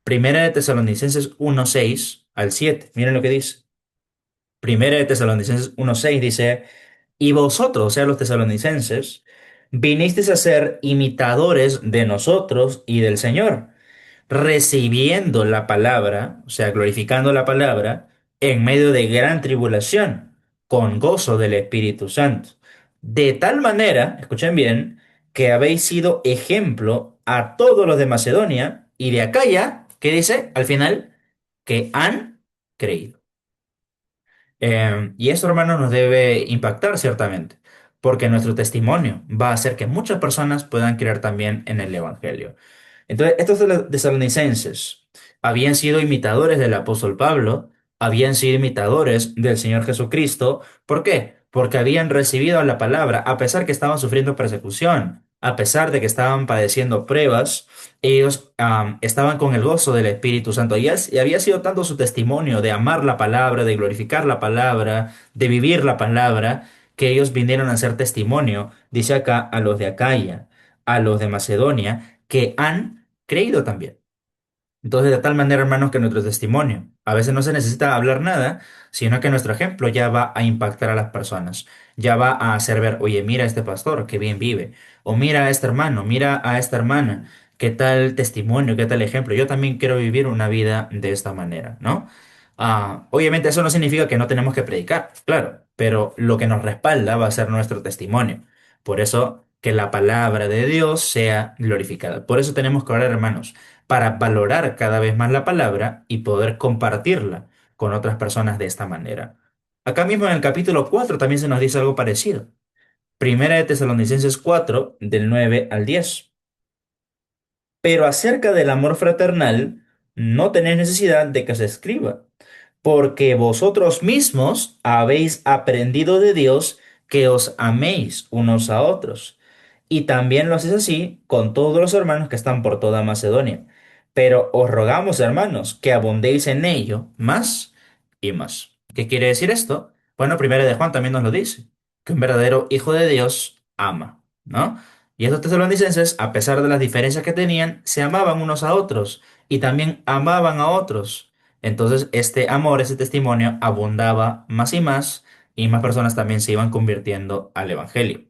Primera de Tesalonicenses 1:6 al 7, miren lo que dice. Primera de Tesalonicenses 1:6 dice, y vosotros, o sea, los tesalonicenses, vinisteis a ser imitadores de nosotros y del Señor recibiendo la palabra, o sea, glorificando la palabra, en medio de gran tribulación, con gozo del Espíritu Santo. De tal manera, escuchen bien, que habéis sido ejemplo a todos los de Macedonia y de Acaya, que dice al final, que han creído. Y esto, hermano, nos debe impactar ciertamente, porque nuestro testimonio va a hacer que muchas personas puedan creer también en el Evangelio. Entonces, estos tesalonicenses habían sido imitadores del apóstol Pablo, habían sido imitadores del Señor Jesucristo. ¿Por qué? Porque habían recibido la palabra, a pesar que estaban sufriendo persecución, a pesar de que estaban padeciendo pruebas, ellos estaban con el gozo del Espíritu Santo. Y había sido tanto su testimonio de amar la palabra, de glorificar la palabra, de vivir la palabra, que ellos vinieron a ser testimonio, dice acá, a los de Acaya, a los de Macedonia, que han creído también. Entonces, de tal manera, hermanos, que nuestro testimonio, a veces no se necesita hablar nada, sino que nuestro ejemplo ya va a impactar a las personas, ya va a hacer ver, oye, mira a este pastor, qué bien vive, o mira a este hermano, mira a esta hermana, qué tal testimonio, qué tal ejemplo. Yo también quiero vivir una vida de esta manera, ¿no? Obviamente eso no significa que no tenemos que predicar, claro, pero lo que nos respalda va a ser nuestro testimonio. Por eso, que la palabra de Dios sea glorificada. Por eso tenemos que orar, hermanos para valorar cada vez más la palabra y poder compartirla con otras personas de esta manera. Acá mismo en el capítulo 4 también se nos dice algo parecido. Primera de Tesalonicenses 4, del 9 al 10. Pero acerca del amor fraternal, no tenéis necesidad de que se escriba, porque vosotros mismos habéis aprendido de Dios que os améis unos a otros. Y también lo hacéis así con todos los hermanos que están por toda Macedonia. Pero os rogamos, hermanos, que abundéis en ello más y más. ¿Qué quiere decir esto? Bueno, primero de Juan también nos lo dice, que un verdadero hijo de Dios ama, ¿no? Y estos tesalonicenses, a pesar de las diferencias que tenían, se amaban unos a otros y también amaban a otros. Entonces, este amor, ese testimonio abundaba más y más personas también se iban convirtiendo al Evangelio.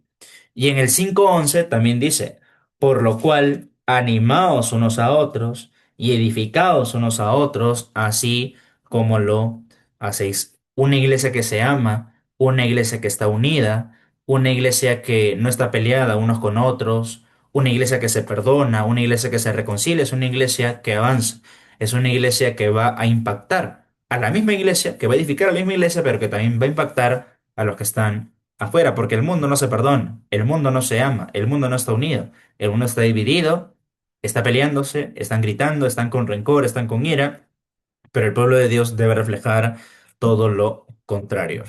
Y en el 5:11 también dice, por lo cual animaos unos a otros y edificaos unos a otros, así como lo hacéis. Una iglesia que se ama, una iglesia que está unida, una iglesia que no está peleada unos con otros, una iglesia que se perdona, una iglesia que se reconcilia, es una iglesia que avanza, es una iglesia que va a impactar a la misma iglesia, que va a edificar a la misma iglesia, pero que también va a impactar a los que están afuera, porque el mundo no se perdona, el mundo no se ama, el mundo no está unido, el mundo está dividido, está peleándose, están gritando, están con rencor, están con ira, pero el pueblo de Dios debe reflejar todo lo contrario.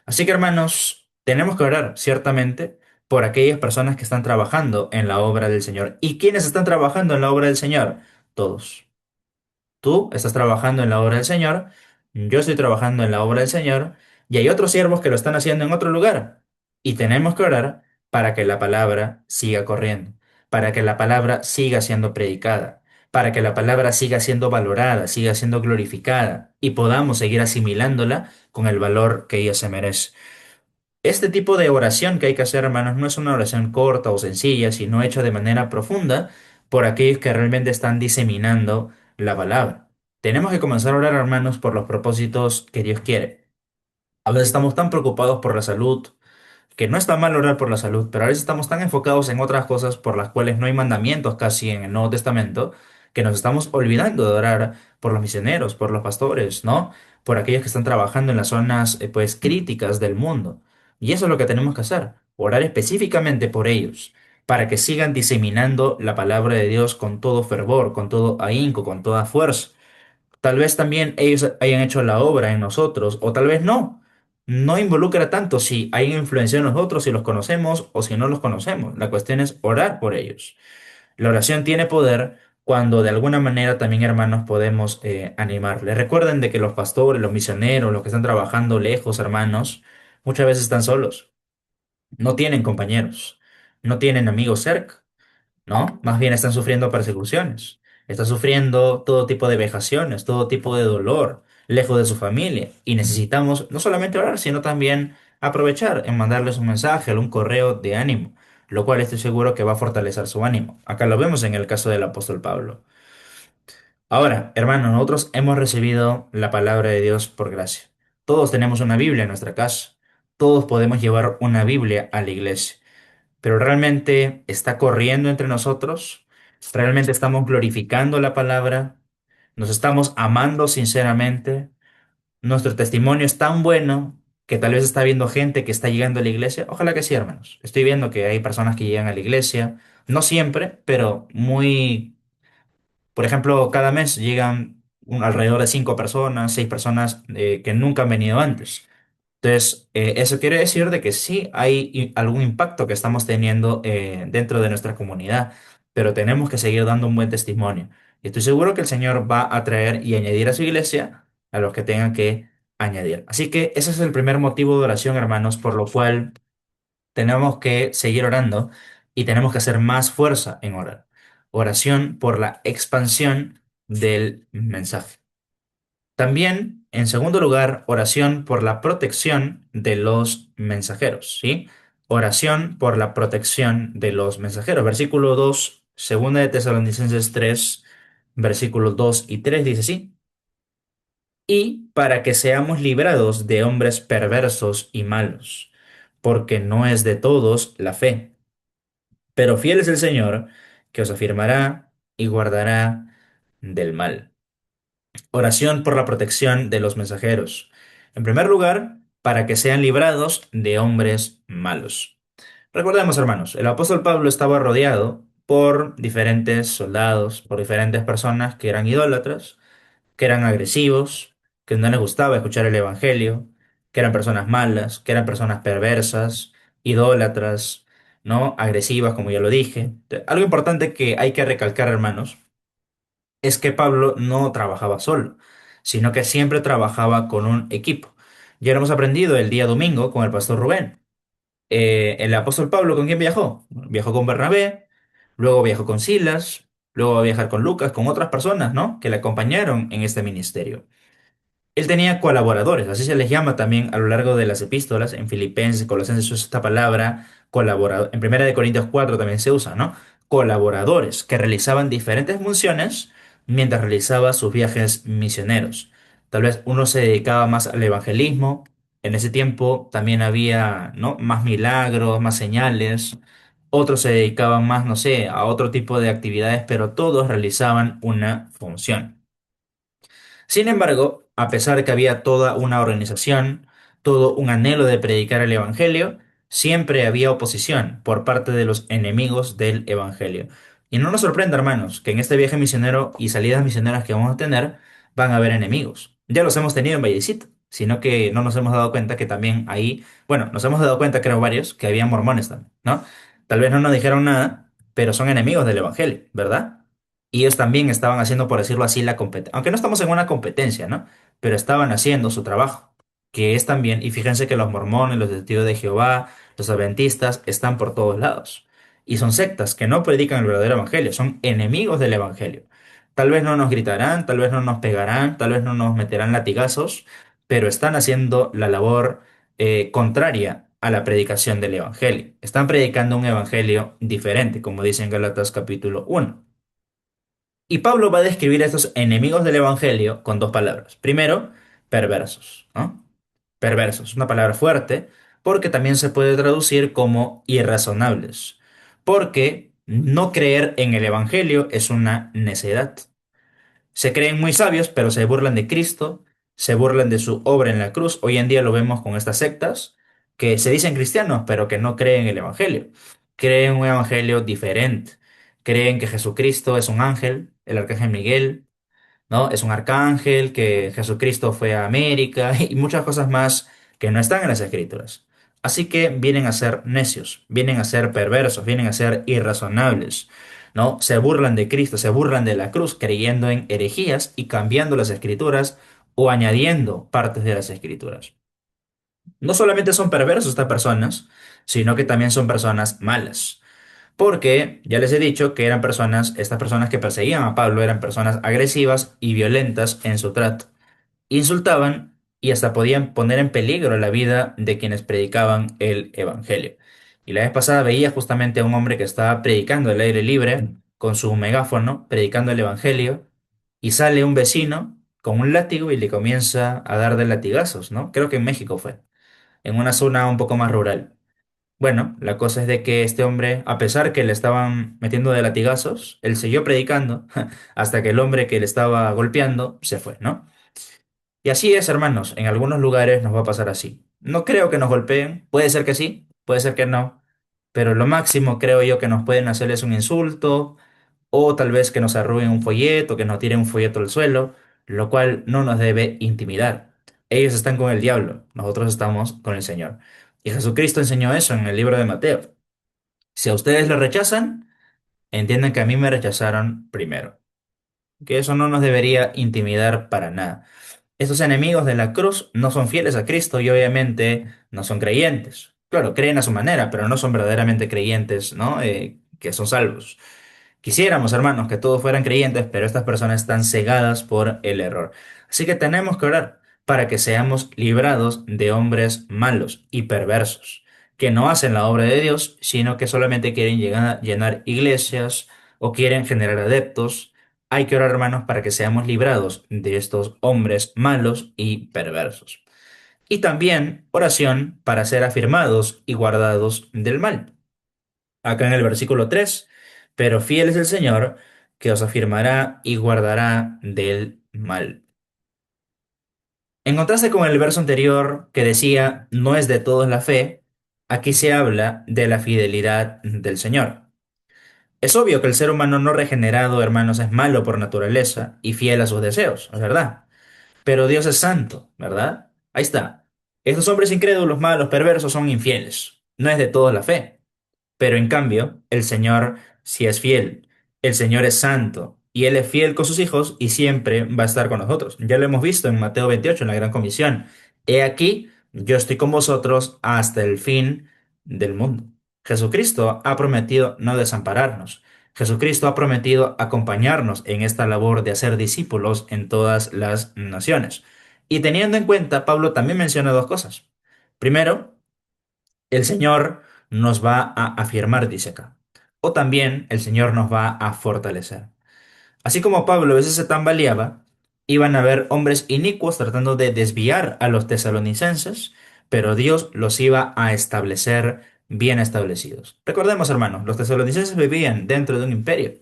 Así que hermanos, tenemos que orar ciertamente por aquellas personas que están trabajando en la obra del Señor. ¿Y quiénes están trabajando en la obra del Señor? Todos. Tú estás trabajando en la obra del Señor, yo estoy trabajando en la obra del Señor, y hay otros siervos que lo están haciendo en otro lugar. Y tenemos que orar para que la palabra siga corriendo, para que la palabra siga siendo predicada, para que la palabra siga siendo valorada, siga siendo glorificada, y podamos seguir asimilándola con el valor que ella se merece. Este tipo de oración que hay que hacer, hermanos, no es una oración corta o sencilla, sino hecha de manera profunda por aquellos que realmente están diseminando la palabra. Tenemos que comenzar a orar, hermanos, por los propósitos que Dios quiere. A veces estamos tan preocupados por la salud, que no está mal orar por la salud, pero a veces estamos tan enfocados en otras cosas por las cuales no hay mandamientos casi en el Nuevo Testamento, que nos estamos olvidando de orar por los misioneros, por los pastores, ¿no? Por aquellos que están trabajando en las zonas, pues, críticas del mundo. Y eso es lo que tenemos que hacer, orar específicamente por ellos, para que sigan diseminando la palabra de Dios con todo fervor, con todo ahínco, con toda fuerza. Tal vez también ellos hayan hecho la obra en nosotros, o tal vez no. No involucra tanto si hay influencia en nosotros, si los conocemos o si no los conocemos. La cuestión es orar por ellos. La oración tiene poder cuando de alguna manera también, hermanos, podemos animarles. Recuerden de que los pastores, los misioneros, los que están trabajando lejos, hermanos, muchas veces están solos. No tienen compañeros, no tienen amigos cerca. ¿No? Más bien están sufriendo persecuciones, están sufriendo todo tipo de vejaciones, todo tipo de dolor, lejos de su familia. Y necesitamos no solamente orar, sino también aprovechar en mandarles un mensaje o un correo de ánimo, lo cual estoy seguro que va a fortalecer su ánimo. Acá lo vemos en el caso del apóstol Pablo. Ahora, hermanos, nosotros hemos recibido la palabra de Dios por gracia. Todos tenemos una Biblia en nuestra casa. Todos podemos llevar una Biblia a la iglesia, pero realmente está corriendo entre nosotros, realmente estamos glorificando la palabra, nos estamos amando sinceramente, nuestro testimonio es tan bueno que tal vez está viendo gente que está llegando a la iglesia. Ojalá que sí, hermanos. Estoy viendo que hay personas que llegan a la iglesia, no siempre, pero muy, por ejemplo, cada mes llegan alrededor de 5 personas, 6 personas que nunca han venido antes. Entonces, eso quiere decir de que sí hay algún impacto que estamos teniendo dentro de nuestra comunidad, pero tenemos que seguir dando un buen testimonio. Y estoy seguro que el Señor va a traer y añadir a su iglesia a los que tengan que añadir. Así que ese es el primer motivo de oración, hermanos, por lo cual tenemos que seguir orando y tenemos que hacer más fuerza en orar. Oración por la expansión del mensaje. También, en segundo lugar, oración por la protección de los mensajeros, ¿sí? Oración por la protección de los mensajeros. Versículo 2, segunda de Tesalonicenses 3, versículos 2 y 3 dice así: y para que seamos librados de hombres perversos y malos, porque no es de todos la fe, pero fiel es el Señor, que os afirmará y guardará del mal. Oración por la protección de los mensajeros. En primer lugar, para que sean librados de hombres malos. Recordemos, hermanos, el apóstol Pablo estaba rodeado por diferentes soldados, por diferentes personas que eran idólatras, que eran agresivos, que no les gustaba escuchar el evangelio, que eran personas malas, que eran personas perversas, idólatras, ¿no? Agresivas, como ya lo dije. Algo importante que hay que recalcar, hermanos, es que Pablo no trabajaba solo, sino que siempre trabajaba con un equipo. Ya lo hemos aprendido el día domingo con el pastor Rubén. El apóstol Pablo, ¿con quién viajó? Viajó con Bernabé, luego viajó con Silas, luego va a viajar con Lucas, con otras personas, ¿no? Que le acompañaron en este ministerio. Él tenía colaboradores, así se les llama también a lo largo de las epístolas. En Filipenses, Colosenses se usa esta palabra, colaborador. En Primera de Corintios 4 también se usa, ¿no? Colaboradores que realizaban diferentes funciones mientras realizaba sus viajes misioneros. Tal vez uno se dedicaba más al evangelismo. En ese tiempo también había, ¿no? Más milagros, más señales. Otros se dedicaban más, no sé, a otro tipo de actividades, pero todos realizaban una función. Sin embargo, a pesar de que había toda una organización, todo un anhelo de predicar el Evangelio, siempre había oposición por parte de los enemigos del Evangelio. Y no nos sorprenda, hermanos, que en este viaje misionero y salidas misioneras que vamos a tener van a haber enemigos. Ya los hemos tenido en Vallecito, sino que no nos hemos dado cuenta que también ahí, bueno, nos hemos dado cuenta, creo varios, que había mormones también, ¿no? Tal vez no nos dijeron nada, pero son enemigos del Evangelio, ¿verdad? Y ellos también estaban haciendo, por decirlo así, la competencia, aunque no estamos en una competencia, ¿no? Pero estaban haciendo su trabajo, que es también, y fíjense que los mormones, los testigos de Jehová, los adventistas, están por todos lados. Y son sectas que no predican el verdadero evangelio, son enemigos del evangelio. Tal vez no nos gritarán, tal vez no nos pegarán, tal vez no nos meterán latigazos, pero están haciendo la labor contraria a la predicación del evangelio. Están predicando un evangelio diferente, como dice en Gálatas capítulo 1. Y Pablo va a describir a estos enemigos del evangelio con dos palabras. Primero, perversos, ¿no? Perversos, una palabra fuerte, porque también se puede traducir como irrazonables, porque no creer en el Evangelio es una necedad. Se creen muy sabios, pero se burlan de Cristo, se burlan de su obra en la cruz. Hoy en día lo vemos con estas sectas que se dicen cristianos, pero que no creen en el Evangelio. Creen un Evangelio diferente. Creen que Jesucristo es un ángel, el arcángel Miguel, ¿no? Es un arcángel, que Jesucristo fue a América y muchas cosas más que no están en las Escrituras. Así que vienen a ser necios, vienen a ser perversos, vienen a ser irrazonables, ¿no? Se burlan de Cristo, se burlan de la cruz, creyendo en herejías y cambiando las Escrituras o añadiendo partes de las Escrituras. No solamente son perversos estas personas, sino que también son personas malas. Porque ya les he dicho que eran personas, estas personas que perseguían a Pablo eran personas agresivas y violentas en su trato. Insultaban y hasta podían poner en peligro la vida de quienes predicaban el evangelio. Y la vez pasada veía justamente a un hombre que estaba predicando al aire libre con su megáfono, predicando el evangelio, y sale un vecino con un látigo y le comienza a dar de latigazos, ¿no? Creo que en México fue, en una zona un poco más rural. Bueno, la cosa es de que este hombre, a pesar que le estaban metiendo de latigazos, él siguió predicando hasta que el hombre que le estaba golpeando se fue, ¿no? Y así es, hermanos, en algunos lugares nos va a pasar así. No creo que nos golpeen, puede ser que sí, puede ser que no, pero lo máximo creo yo que nos pueden hacer es un insulto o tal vez que nos arruguen un folleto, que nos tiren un folleto al suelo, lo cual no nos debe intimidar. Ellos están con el diablo, nosotros estamos con el Señor. Y Jesucristo enseñó eso en el libro de Mateo. Si a ustedes lo rechazan, entiendan que a mí me rechazaron primero. Que eso no nos debería intimidar para nada. Estos enemigos de la cruz no son fieles a Cristo y obviamente no son creyentes. Claro, creen a su manera, pero no son verdaderamente creyentes, ¿no? Que son salvos. Quisiéramos, hermanos, que todos fueran creyentes, pero estas personas están cegadas por el error. Así que tenemos que orar para que seamos librados de hombres malos y perversos, que no hacen la obra de Dios, sino que solamente quieren llenar iglesias o quieren generar adeptos. Hay que orar, hermanos, para que seamos librados de estos hombres malos y perversos. Y también oración para ser afirmados y guardados del mal acá en el versículo 3, pero fiel es el Señor que os afirmará y guardará del mal. En contraste con el verso anterior que decía, no es de todos la fe, aquí se habla de la fidelidad del Señor. Es obvio que el ser humano no regenerado, hermanos, es malo por naturaleza y fiel a sus deseos, es verdad. Pero Dios es santo, ¿verdad? Ahí está. Estos hombres incrédulos, malos, perversos son infieles. No es de todos la fe. Pero en cambio, el Señor sí es fiel. El Señor es santo y Él es fiel con sus hijos y siempre va a estar con nosotros. Ya lo hemos visto en Mateo 28, en la Gran Comisión. He aquí, yo estoy con vosotros hasta el fin del mundo. Jesucristo ha prometido no desampararnos. Jesucristo ha prometido acompañarnos en esta labor de hacer discípulos en todas las naciones. Y teniendo en cuenta, Pablo también menciona dos cosas. Primero, el Señor nos va a afirmar, dice acá. O también el Señor nos va a fortalecer. Así como Pablo a veces se tambaleaba, iban a haber hombres inicuos tratando de desviar a los tesalonicenses, pero Dios los iba a establecer bien establecidos. Recordemos, hermanos, los tesalonicenses vivían dentro de un imperio,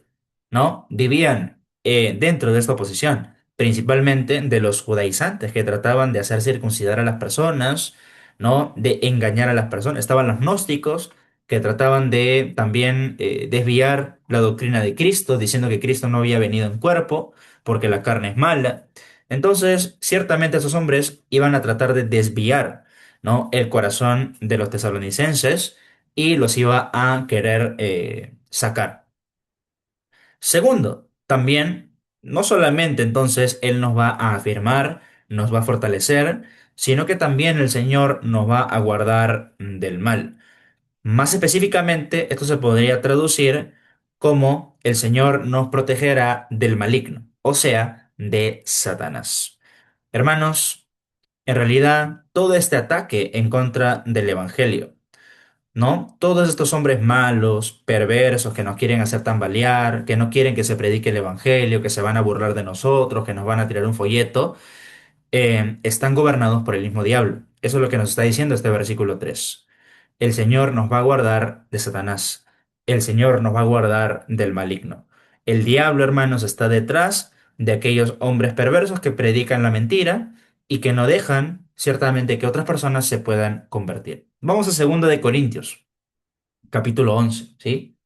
¿no? Vivían dentro de esta oposición, principalmente de los judaizantes que trataban de hacer circuncidar a las personas, ¿no? De engañar a las personas. Estaban los gnósticos que trataban de también desviar la doctrina de Cristo, diciendo que Cristo no había venido en cuerpo, porque la carne es mala. Entonces, ciertamente esos hombres iban a tratar de desviar, ¿no?, el corazón de los tesalonicenses y los iba a querer sacar. Segundo, también, no solamente entonces Él nos va a afirmar, nos va a fortalecer, sino que también el Señor nos va a guardar del mal. Más específicamente, esto se podría traducir como el Señor nos protegerá del maligno, o sea, de Satanás. Hermanos, en realidad, todo este ataque en contra del Evangelio, ¿no? Todos estos hombres malos, perversos, que nos quieren hacer tambalear, que no quieren que se predique el Evangelio, que se van a burlar de nosotros, que nos van a tirar un folleto, están gobernados por el mismo diablo. Eso es lo que nos está diciendo este versículo 3. El Señor nos va a guardar de Satanás. El Señor nos va a guardar del maligno. El diablo, hermanos, está detrás de aquellos hombres perversos que predican la mentira y que no dejan, ciertamente, que otras personas se puedan convertir. Vamos a 2 de Corintios, capítulo 11, ¿sí?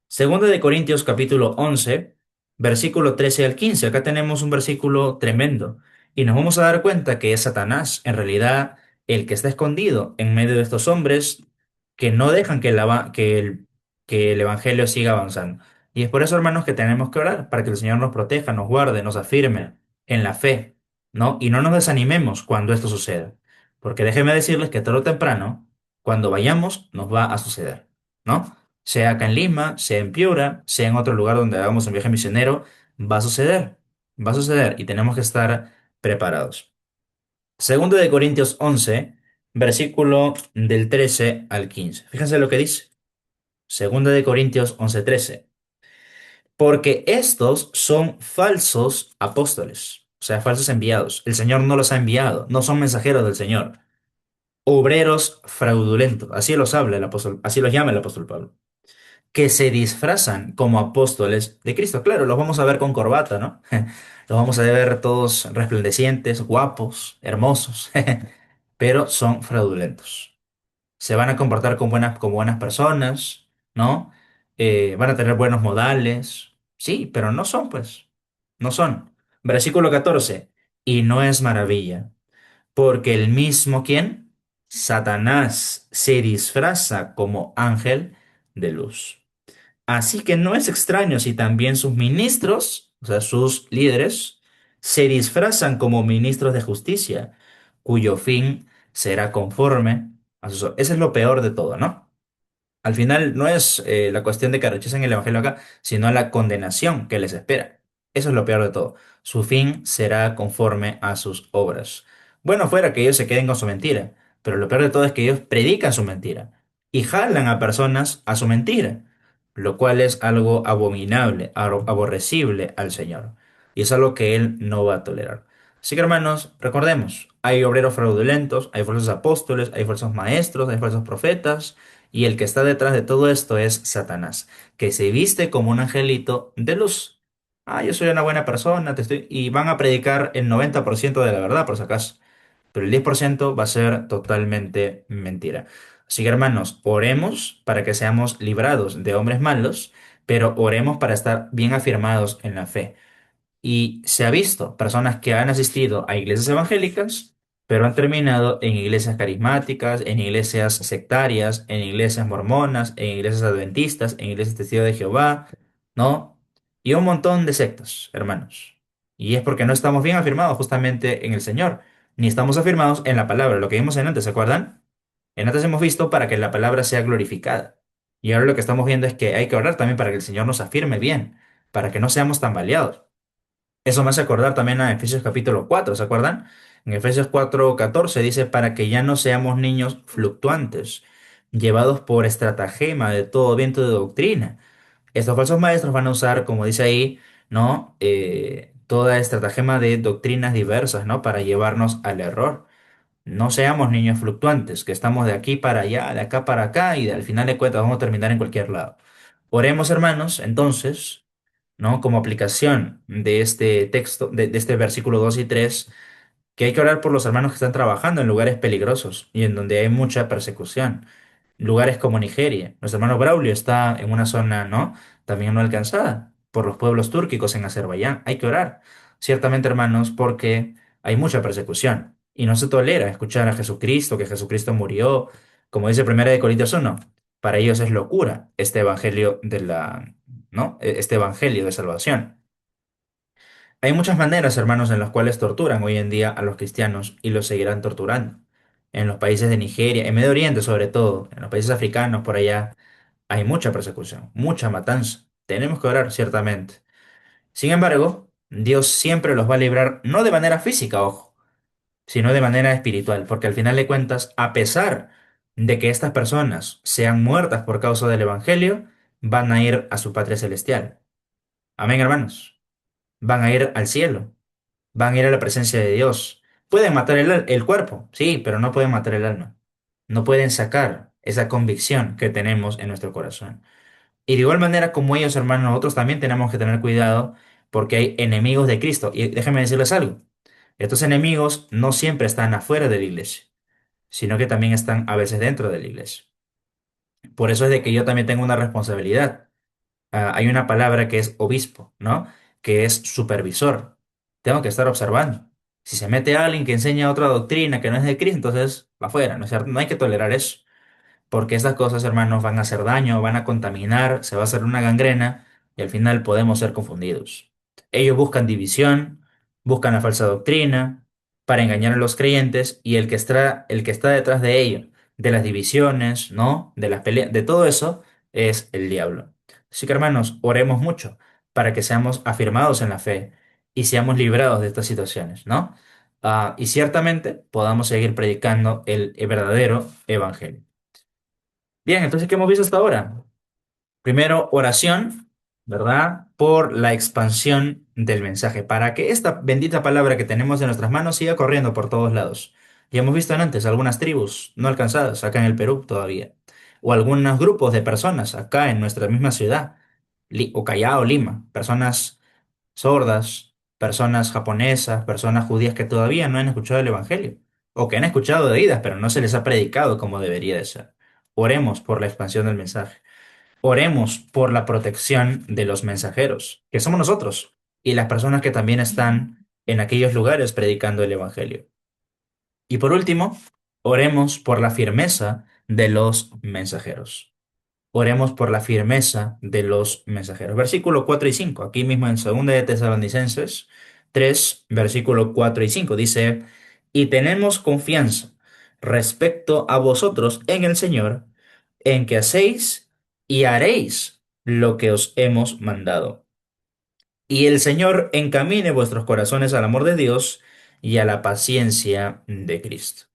Segunda de Corintios capítulo 11, versículo 13 al 15. Acá tenemos un versículo tremendo y nos vamos a dar cuenta que es Satanás, en realidad, el que está escondido en medio de estos hombres que no dejan que el evangelio siga avanzando. Y es por eso, hermanos, que tenemos que orar para que el Señor nos proteja, nos guarde, nos afirme en la fe, ¿no? Y no nos desanimemos cuando esto suceda. Porque déjenme decirles que tarde o temprano, cuando vayamos, nos va a suceder, ¿no? Sea acá en Lima, sea en Piura, sea en otro lugar donde hagamos un viaje misionero, va a suceder y tenemos que estar preparados. Segundo de Corintios 11, versículo del 13 al 15. Fíjense lo que dice. Segunda de Corintios 11:13. Porque estos son falsos apóstoles, o sea, falsos enviados. El Señor no los ha enviado, no son mensajeros del Señor. Obreros fraudulentos, así los habla el apóstol, así los llama el apóstol Pablo, que se disfrazan como apóstoles de Cristo. Claro, los vamos a ver con corbata, ¿no? Los vamos a ver todos resplandecientes, guapos, hermosos, pero son fraudulentos. Se van a comportar como buenas personas, ¿no? Van a tener buenos modales, sí, pero no son, pues, no son. Versículo 14. Y no es maravilla, porque el mismo, ¿quién? Satanás se disfraza como ángel de luz. Así que no es extraño si también sus ministros, o sea, sus líderes, se disfrazan como ministros de justicia, cuyo fin será conforme a sus... Ese es lo peor de todo, ¿no? Al final no es la cuestión de que rechacen el Evangelio acá, sino la condenación que les espera. Eso es lo peor de todo. Su fin será conforme a sus obras. Bueno, fuera que ellos se queden con su mentira, pero lo peor de todo es que ellos predican su mentira y jalan a personas a su mentira, lo cual es algo abominable, aborrecible al Señor. Y es algo que Él no va a tolerar. Así que hermanos, recordemos, hay obreros fraudulentos, hay falsos apóstoles, hay falsos maestros, hay falsos profetas. Y el que está detrás de todo esto es Satanás, que se viste como un angelito de luz. Ah, yo soy una buena persona, y van a predicar el 90% de la verdad, por si acaso. Pero el 10% va a ser totalmente mentira. Así que hermanos, oremos para que seamos librados de hombres malos, pero oremos para estar bien afirmados en la fe. Y se ha visto personas que han asistido a iglesias evangélicas, pero han terminado en iglesias carismáticas, en iglesias sectarias, en iglesias mormonas, en iglesias adventistas, en iglesias testigos de Jehová, ¿no? Y un montón de sectas, hermanos. Y es porque no estamos bien afirmados justamente en el Señor, ni estamos afirmados en la palabra, lo que vimos en antes, ¿se acuerdan? En antes hemos visto para que la palabra sea glorificada. Y ahora lo que estamos viendo es que hay que orar también para que el Señor nos afirme bien, para que no seamos tambaleados. Eso me hace acordar también a Efesios capítulo 4, ¿se acuerdan? En Efesios 4:14 dice, para que ya no seamos niños fluctuantes, llevados por estratagema de todo viento de doctrina. Estos falsos maestros van a usar, como dice ahí, ¿no? Toda estratagema de doctrinas diversas, ¿no? Para llevarnos al error. No seamos niños fluctuantes, que estamos de aquí para allá, de acá para acá, y al final de cuentas vamos a terminar en cualquier lado. Oremos, hermanos, entonces, ¿no? Como aplicación de este texto, de este versículo 2 y 3, que hay que orar por los hermanos que están trabajando en lugares peligrosos y en donde hay mucha persecución. lugares como Nigeria. Nuestro hermano Braulio está en una zona, ¿no? También no alcanzada por los pueblos túrquicos en Azerbaiyán. Hay que orar, ciertamente, hermanos, porque hay mucha persecución y no se tolera escuchar a Jesucristo, que Jesucristo murió, como dice 1 Corintios 1. Para ellos es locura este evangelio de la, ¿no? Este evangelio de salvación. Hay muchas maneras, hermanos, en las cuales torturan hoy en día a los cristianos y los seguirán torturando. En los países de Nigeria, en Medio Oriente sobre todo, en los países africanos por allá, hay mucha persecución, mucha matanza. Tenemos que orar, ciertamente. Sin embargo, Dios siempre los va a librar, no de manera física, ojo, sino de manera espiritual, porque al final de cuentas, a pesar de que estas personas sean muertas por causa del Evangelio, van a ir a su patria celestial. Amén, hermanos. Van a ir al cielo. Van a ir a la presencia de Dios. Pueden matar el cuerpo, sí, pero no pueden matar el alma. No pueden sacar esa convicción que tenemos en nuestro corazón. Y de igual manera como ellos, hermanos, nosotros también tenemos que tener cuidado porque hay enemigos de Cristo. Y déjenme decirles algo. Estos enemigos no siempre están afuera de la iglesia, sino que también están a veces dentro de la iglesia. Por eso es de que yo también tengo una responsabilidad. Hay una palabra que es obispo, ¿no? Que es supervisor. Tengo que estar observando. Si se mete alguien que enseña otra doctrina que no es de Cristo, entonces va afuera, ¿no es cierto? No hay que tolerar eso, porque estas cosas, hermanos, van a hacer daño, van a contaminar, se va a hacer una gangrena y al final podemos ser confundidos. Ellos buscan división, buscan la falsa doctrina para engañar a los creyentes y el que está detrás de ello, de las divisiones, ¿no? De las peleas, de todo eso, es el diablo. Así que, hermanos, oremos mucho para que seamos afirmados en la fe y seamos librados de estas situaciones, ¿no? Y ciertamente podamos seguir predicando el verdadero evangelio. Bien, entonces, ¿qué hemos visto hasta ahora? Primero, oración, ¿verdad? Por la expansión del mensaje, para que esta bendita palabra que tenemos en nuestras manos siga corriendo por todos lados. Ya hemos visto antes algunas tribus no alcanzadas acá en el Perú todavía, o algunos grupos de personas acá en nuestra misma ciudad, o Callao, Lima, personas sordas, personas japonesas, personas judías que todavía no han escuchado el Evangelio, o que han escuchado de oídas, pero no se les ha predicado como debería de ser. Oremos por la expansión del mensaje. Oremos por la protección de los mensajeros, que somos nosotros, y las personas que también están en aquellos lugares predicando el Evangelio. Y por último, oremos por la firmeza de los mensajeros. Oremos por la firmeza de los mensajeros. Versículo 4 y 5. Aquí mismo en 2 de Tesalonicenses 3, versículo 4 y 5 dice, y tenemos confianza respecto a vosotros en el Señor, en que hacéis y haréis lo que os hemos mandado. Y el Señor encamine vuestros corazones al amor de Dios y a la paciencia de Cristo.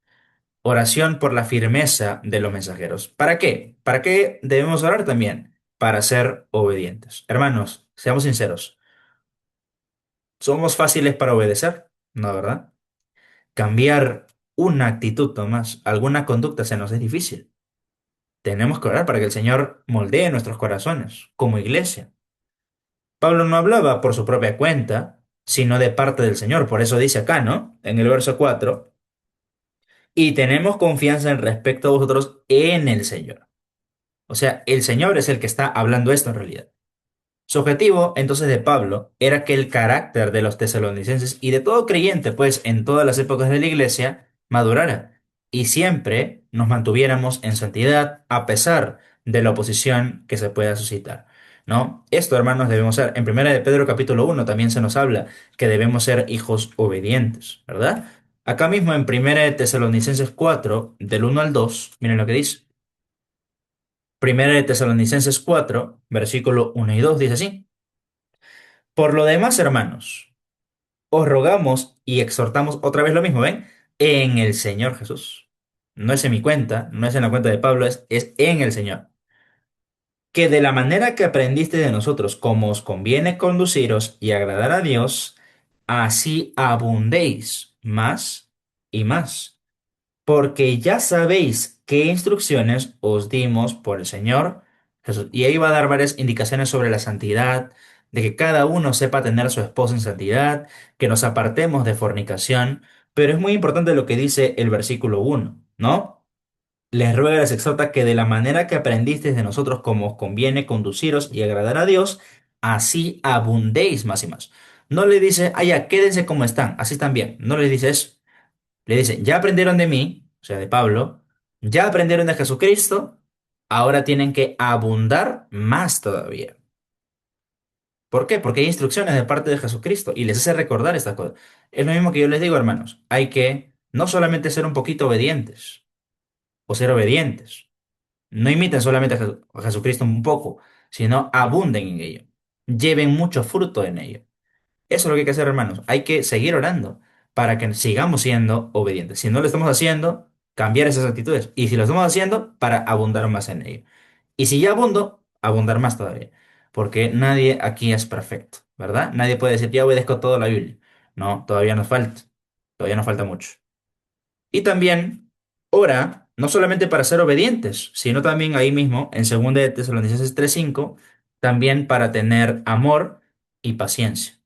Oración por la firmeza de los mensajeros. ¿Para qué? ¿Para qué debemos orar también? Para ser obedientes. Hermanos, seamos sinceros. ¿Somos fáciles para obedecer? No, ¿verdad? Cambiar una actitud, Tomás, alguna conducta se nos es difícil. Tenemos que orar para que el Señor moldee nuestros corazones como iglesia. Pablo no hablaba por su propia cuenta, sino de parte del Señor. Por eso dice acá, ¿no? En el verso 4, y tenemos confianza en respecto a vosotros en el Señor. O sea, el Señor es el que está hablando esto en realidad. Su objetivo, entonces, de Pablo era que el carácter de los tesalonicenses y de todo creyente, pues, en todas las épocas de la iglesia, madurara y siempre nos mantuviéramos en santidad a pesar de la oposición que se pueda suscitar, ¿no? Esto, hermanos, debemos ser. En 1 de Pedro capítulo 1 también se nos habla que debemos ser hijos obedientes, ¿verdad? Acá mismo en 1 de Tesalonicenses 4, del 1 al 2, miren lo que dice. 1 de Tesalonicenses 4, versículo 1 y 2 dice así. Por lo demás, hermanos, os rogamos y exhortamos otra vez lo mismo, ¿ven? En el Señor Jesús. No es en mi cuenta, no es en la cuenta de Pablo, es en el Señor. Que de la manera que aprendiste de nosotros, como os conviene conduciros y agradar a Dios, así abundéis más y más, porque ya sabéis qué instrucciones os dimos por el Señor Jesús. Y ahí va a dar varias indicaciones sobre la santidad, de que cada uno sepa tener a su esposa en santidad, que nos apartemos de fornicación, pero es muy importante lo que dice el versículo 1, ¿no? les ruega, les exhorta que de la manera que aprendisteis de nosotros como os conviene conduciros y agradar a Dios, así abundéis más y más. No le dice, ah, ya, quédense como están, así están bien. No le dice eso. Le dice, ya aprendieron de mí, o sea, de Pablo, ya aprendieron de Jesucristo, ahora tienen que abundar más todavía. ¿Por qué? Porque hay instrucciones de parte de Jesucristo y les hace recordar estas cosas. Es lo mismo que yo les digo, hermanos. Hay que no solamente ser un poquito obedientes o ser obedientes. No imiten solamente a Jesucristo un poco, sino abunden en ello. Lleven mucho fruto en ello. Eso es lo que hay que hacer, hermanos. Hay que seguir orando para que sigamos siendo obedientes. Si no lo estamos haciendo, cambiar esas actitudes. Y si lo estamos haciendo, para abundar más en ello. Y si ya abundo, abundar más todavía. Porque nadie aquí es perfecto, ¿verdad? Nadie puede decir, ya obedezco toda la Biblia. No, todavía nos falta. Todavía nos falta mucho. Y también ora, no solamente para ser obedientes, sino también ahí mismo, en 2 de Tesalonicenses 3:5, también para tener amor y paciencia.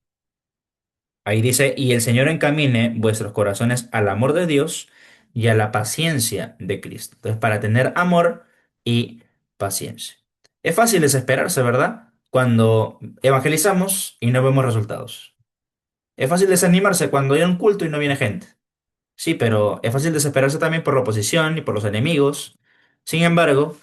Ahí dice, y el Señor encamine vuestros corazones al amor de Dios y a la paciencia de Cristo. Entonces, para tener amor y paciencia. Es fácil desesperarse, ¿verdad? Cuando evangelizamos y no vemos resultados. Es fácil desanimarse cuando hay un culto y no viene gente. Sí, pero es fácil desesperarse también por la oposición y por los enemigos. Sin embargo,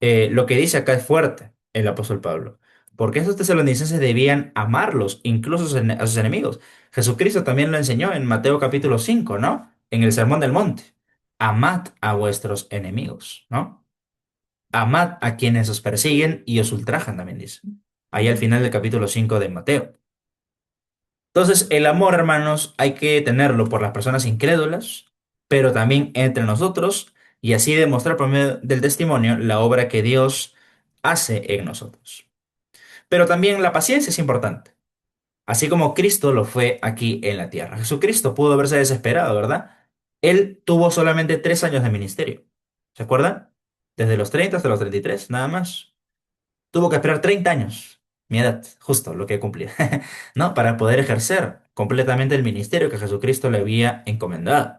lo que dice acá es fuerte el apóstol Pablo, porque estos tesalonicenses debían amarlos, incluso a sus enemigos. Jesucristo también lo enseñó en Mateo capítulo 5, ¿no? En el Sermón del Monte. Amad a vuestros enemigos, ¿no? Amad a quienes os persiguen y os ultrajan, también dice. Ahí al final del capítulo 5 de Mateo. Entonces, el amor, hermanos, hay que tenerlo por las personas incrédulas, pero también entre nosotros, y así demostrar por medio del testimonio la obra que Dios hace en nosotros. Pero también la paciencia es importante, así como Cristo lo fue aquí en la tierra. Jesucristo pudo haberse desesperado, ¿verdad? Él tuvo solamente 3 años de ministerio. ¿Se acuerdan? Desde los 30 hasta los 33, nada más. Tuvo que esperar 30 años, mi edad, justo lo que cumplía, ¿no? Para poder ejercer completamente el ministerio que Jesucristo le había encomendado,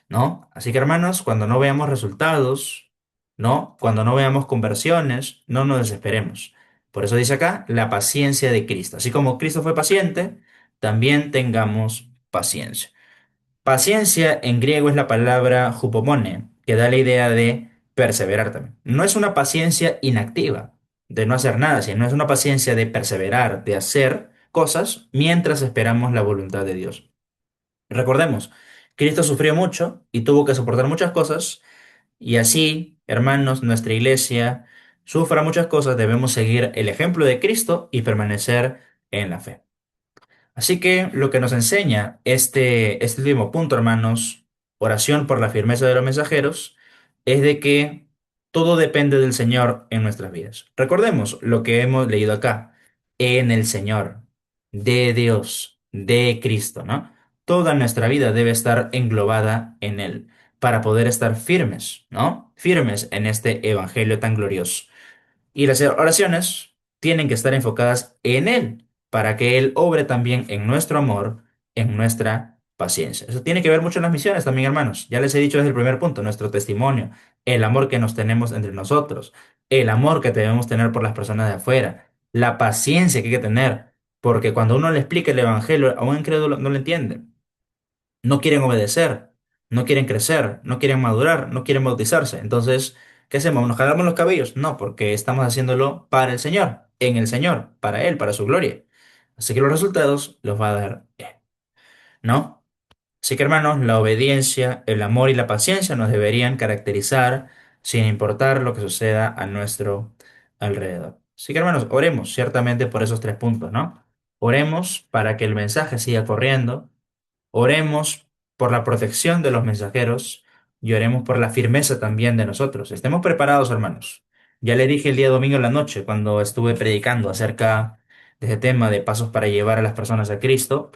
¿no? Así que hermanos, cuando no veamos resultados, ¿no? Cuando no veamos conversiones, no nos desesperemos. Por eso dice acá, la paciencia de Cristo. Así como Cristo fue paciente, también tengamos paciencia. Paciencia en griego es la palabra hupomone, que da la idea de perseverar también. No es una paciencia inactiva, de no hacer nada, sino es una paciencia de perseverar, de hacer cosas mientras esperamos la voluntad de Dios. Recordemos, Cristo sufrió mucho y tuvo que soportar muchas cosas, y así, hermanos, nuestra iglesia sufra muchas cosas, debemos seguir el ejemplo de Cristo y permanecer en la fe. Así que lo que nos enseña este último punto, hermanos, oración por la firmeza de los mensajeros, es de que todo depende del Señor en nuestras vidas. Recordemos lo que hemos leído acá, en el Señor, de Dios, de Cristo, ¿no? Toda nuestra vida debe estar englobada en Él para poder estar firmes, ¿no? Firmes en este evangelio tan glorioso. Y las oraciones tienen que estar enfocadas en Él, para que Él obre también en nuestro amor, en nuestra paciencia. Eso tiene que ver mucho en las misiones también, hermanos. Ya les he dicho desde el primer punto, nuestro testimonio, el amor que nos tenemos entre nosotros, el amor que debemos tener por las personas de afuera, la paciencia que hay que tener, porque cuando uno le explica el evangelio a un incrédulo no lo entiende. No quieren obedecer, no quieren crecer, no quieren madurar, no quieren bautizarse. Entonces, ¿qué hacemos? ¿Nos jalamos los cabellos? No, porque estamos haciéndolo para el Señor, en el Señor, para Él, para su gloria. Así que los resultados los va a dar Él, ¿no? Así que hermanos, la obediencia, el amor y la paciencia nos deberían caracterizar sin importar lo que suceda a nuestro alrededor. Así que hermanos, oremos ciertamente por esos 3 puntos, ¿no? Oremos para que el mensaje siga corriendo. Oremos por la protección de los mensajeros y oremos por la firmeza también de nosotros. Estemos preparados, hermanos. Ya le dije el día domingo en la noche cuando estuve predicando acerca de ese tema de pasos para llevar a las personas a Cristo.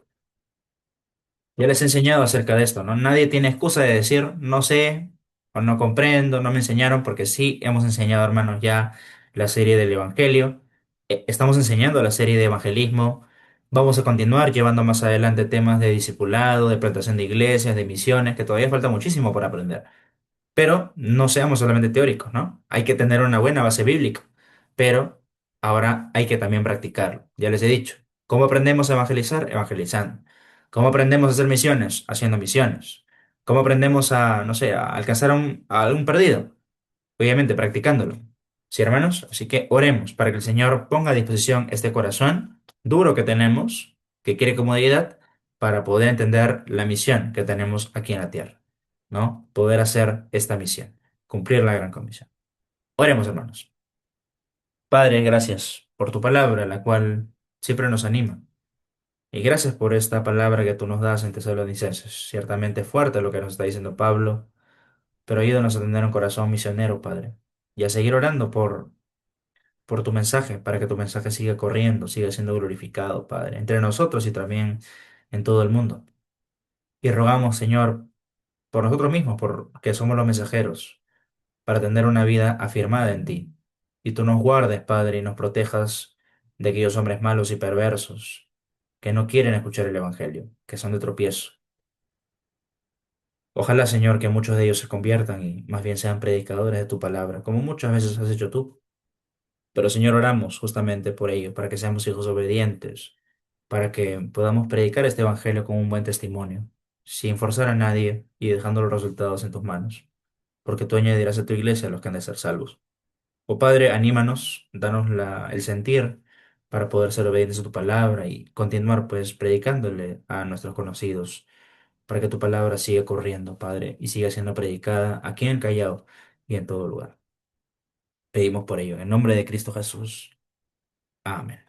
Ya les he enseñado acerca de esto, ¿no? Nadie tiene excusa de decir no sé o no comprendo, no me enseñaron, porque sí hemos enseñado, hermanos, ya la serie del Evangelio. Estamos enseñando la serie de evangelismo. Vamos a continuar llevando más adelante temas de discipulado, de plantación de iglesias, de misiones, que todavía falta muchísimo por aprender. Pero no seamos solamente teóricos, ¿no? Hay que tener una buena base bíblica, pero ahora hay que también practicarlo. Ya les he dicho, ¿cómo aprendemos a evangelizar? Evangelizando. ¿Cómo aprendemos a hacer misiones? Haciendo misiones. ¿Cómo aprendemos a, no sé, a alcanzar a algún perdido? Obviamente practicándolo. Sí, hermanos, así que oremos para que el Señor ponga a disposición este corazón duro que tenemos, que quiere comodidad, para poder entender la misión que tenemos aquí en la tierra, ¿no? Poder hacer esta misión, cumplir la gran comisión. Oremos, hermanos. Padre, gracias por tu palabra, la cual siempre nos anima. Y gracias por esta palabra que tú nos das en Tesalonicenses. Ciertamente fuerte lo que nos está diciendo Pablo, pero ayúdanos a tener un corazón misionero, Padre, y a seguir orando por tu mensaje, para que tu mensaje siga corriendo, siga siendo glorificado, Padre, entre nosotros y también en todo el mundo. Y rogamos, Señor, por nosotros mismos, porque somos los mensajeros, para tener una vida afirmada en ti. Y tú nos guardes, Padre, y nos protejas de aquellos hombres malos y perversos que no quieren escuchar el Evangelio, que son de tropiezo. Ojalá, Señor, que muchos de ellos se conviertan y más bien sean predicadores de tu palabra, como muchas veces has hecho tú. Pero Señor, oramos justamente por ello, para que seamos hijos obedientes, para que podamos predicar este evangelio con un buen testimonio, sin forzar a nadie y dejando los resultados en tus manos, porque tú añadirás a tu iglesia a los que han de ser salvos. Oh Padre, anímanos, danos el sentir para poder ser obedientes a tu palabra y continuar pues predicándole a nuestros conocidos, para que tu palabra siga corriendo, Padre, y siga siendo predicada aquí en el Callao y en todo lugar. Pedimos por ello, en nombre de Cristo Jesús. Amén.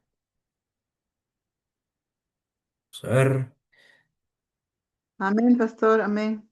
Vamos a ver. Amén, pastor, amén.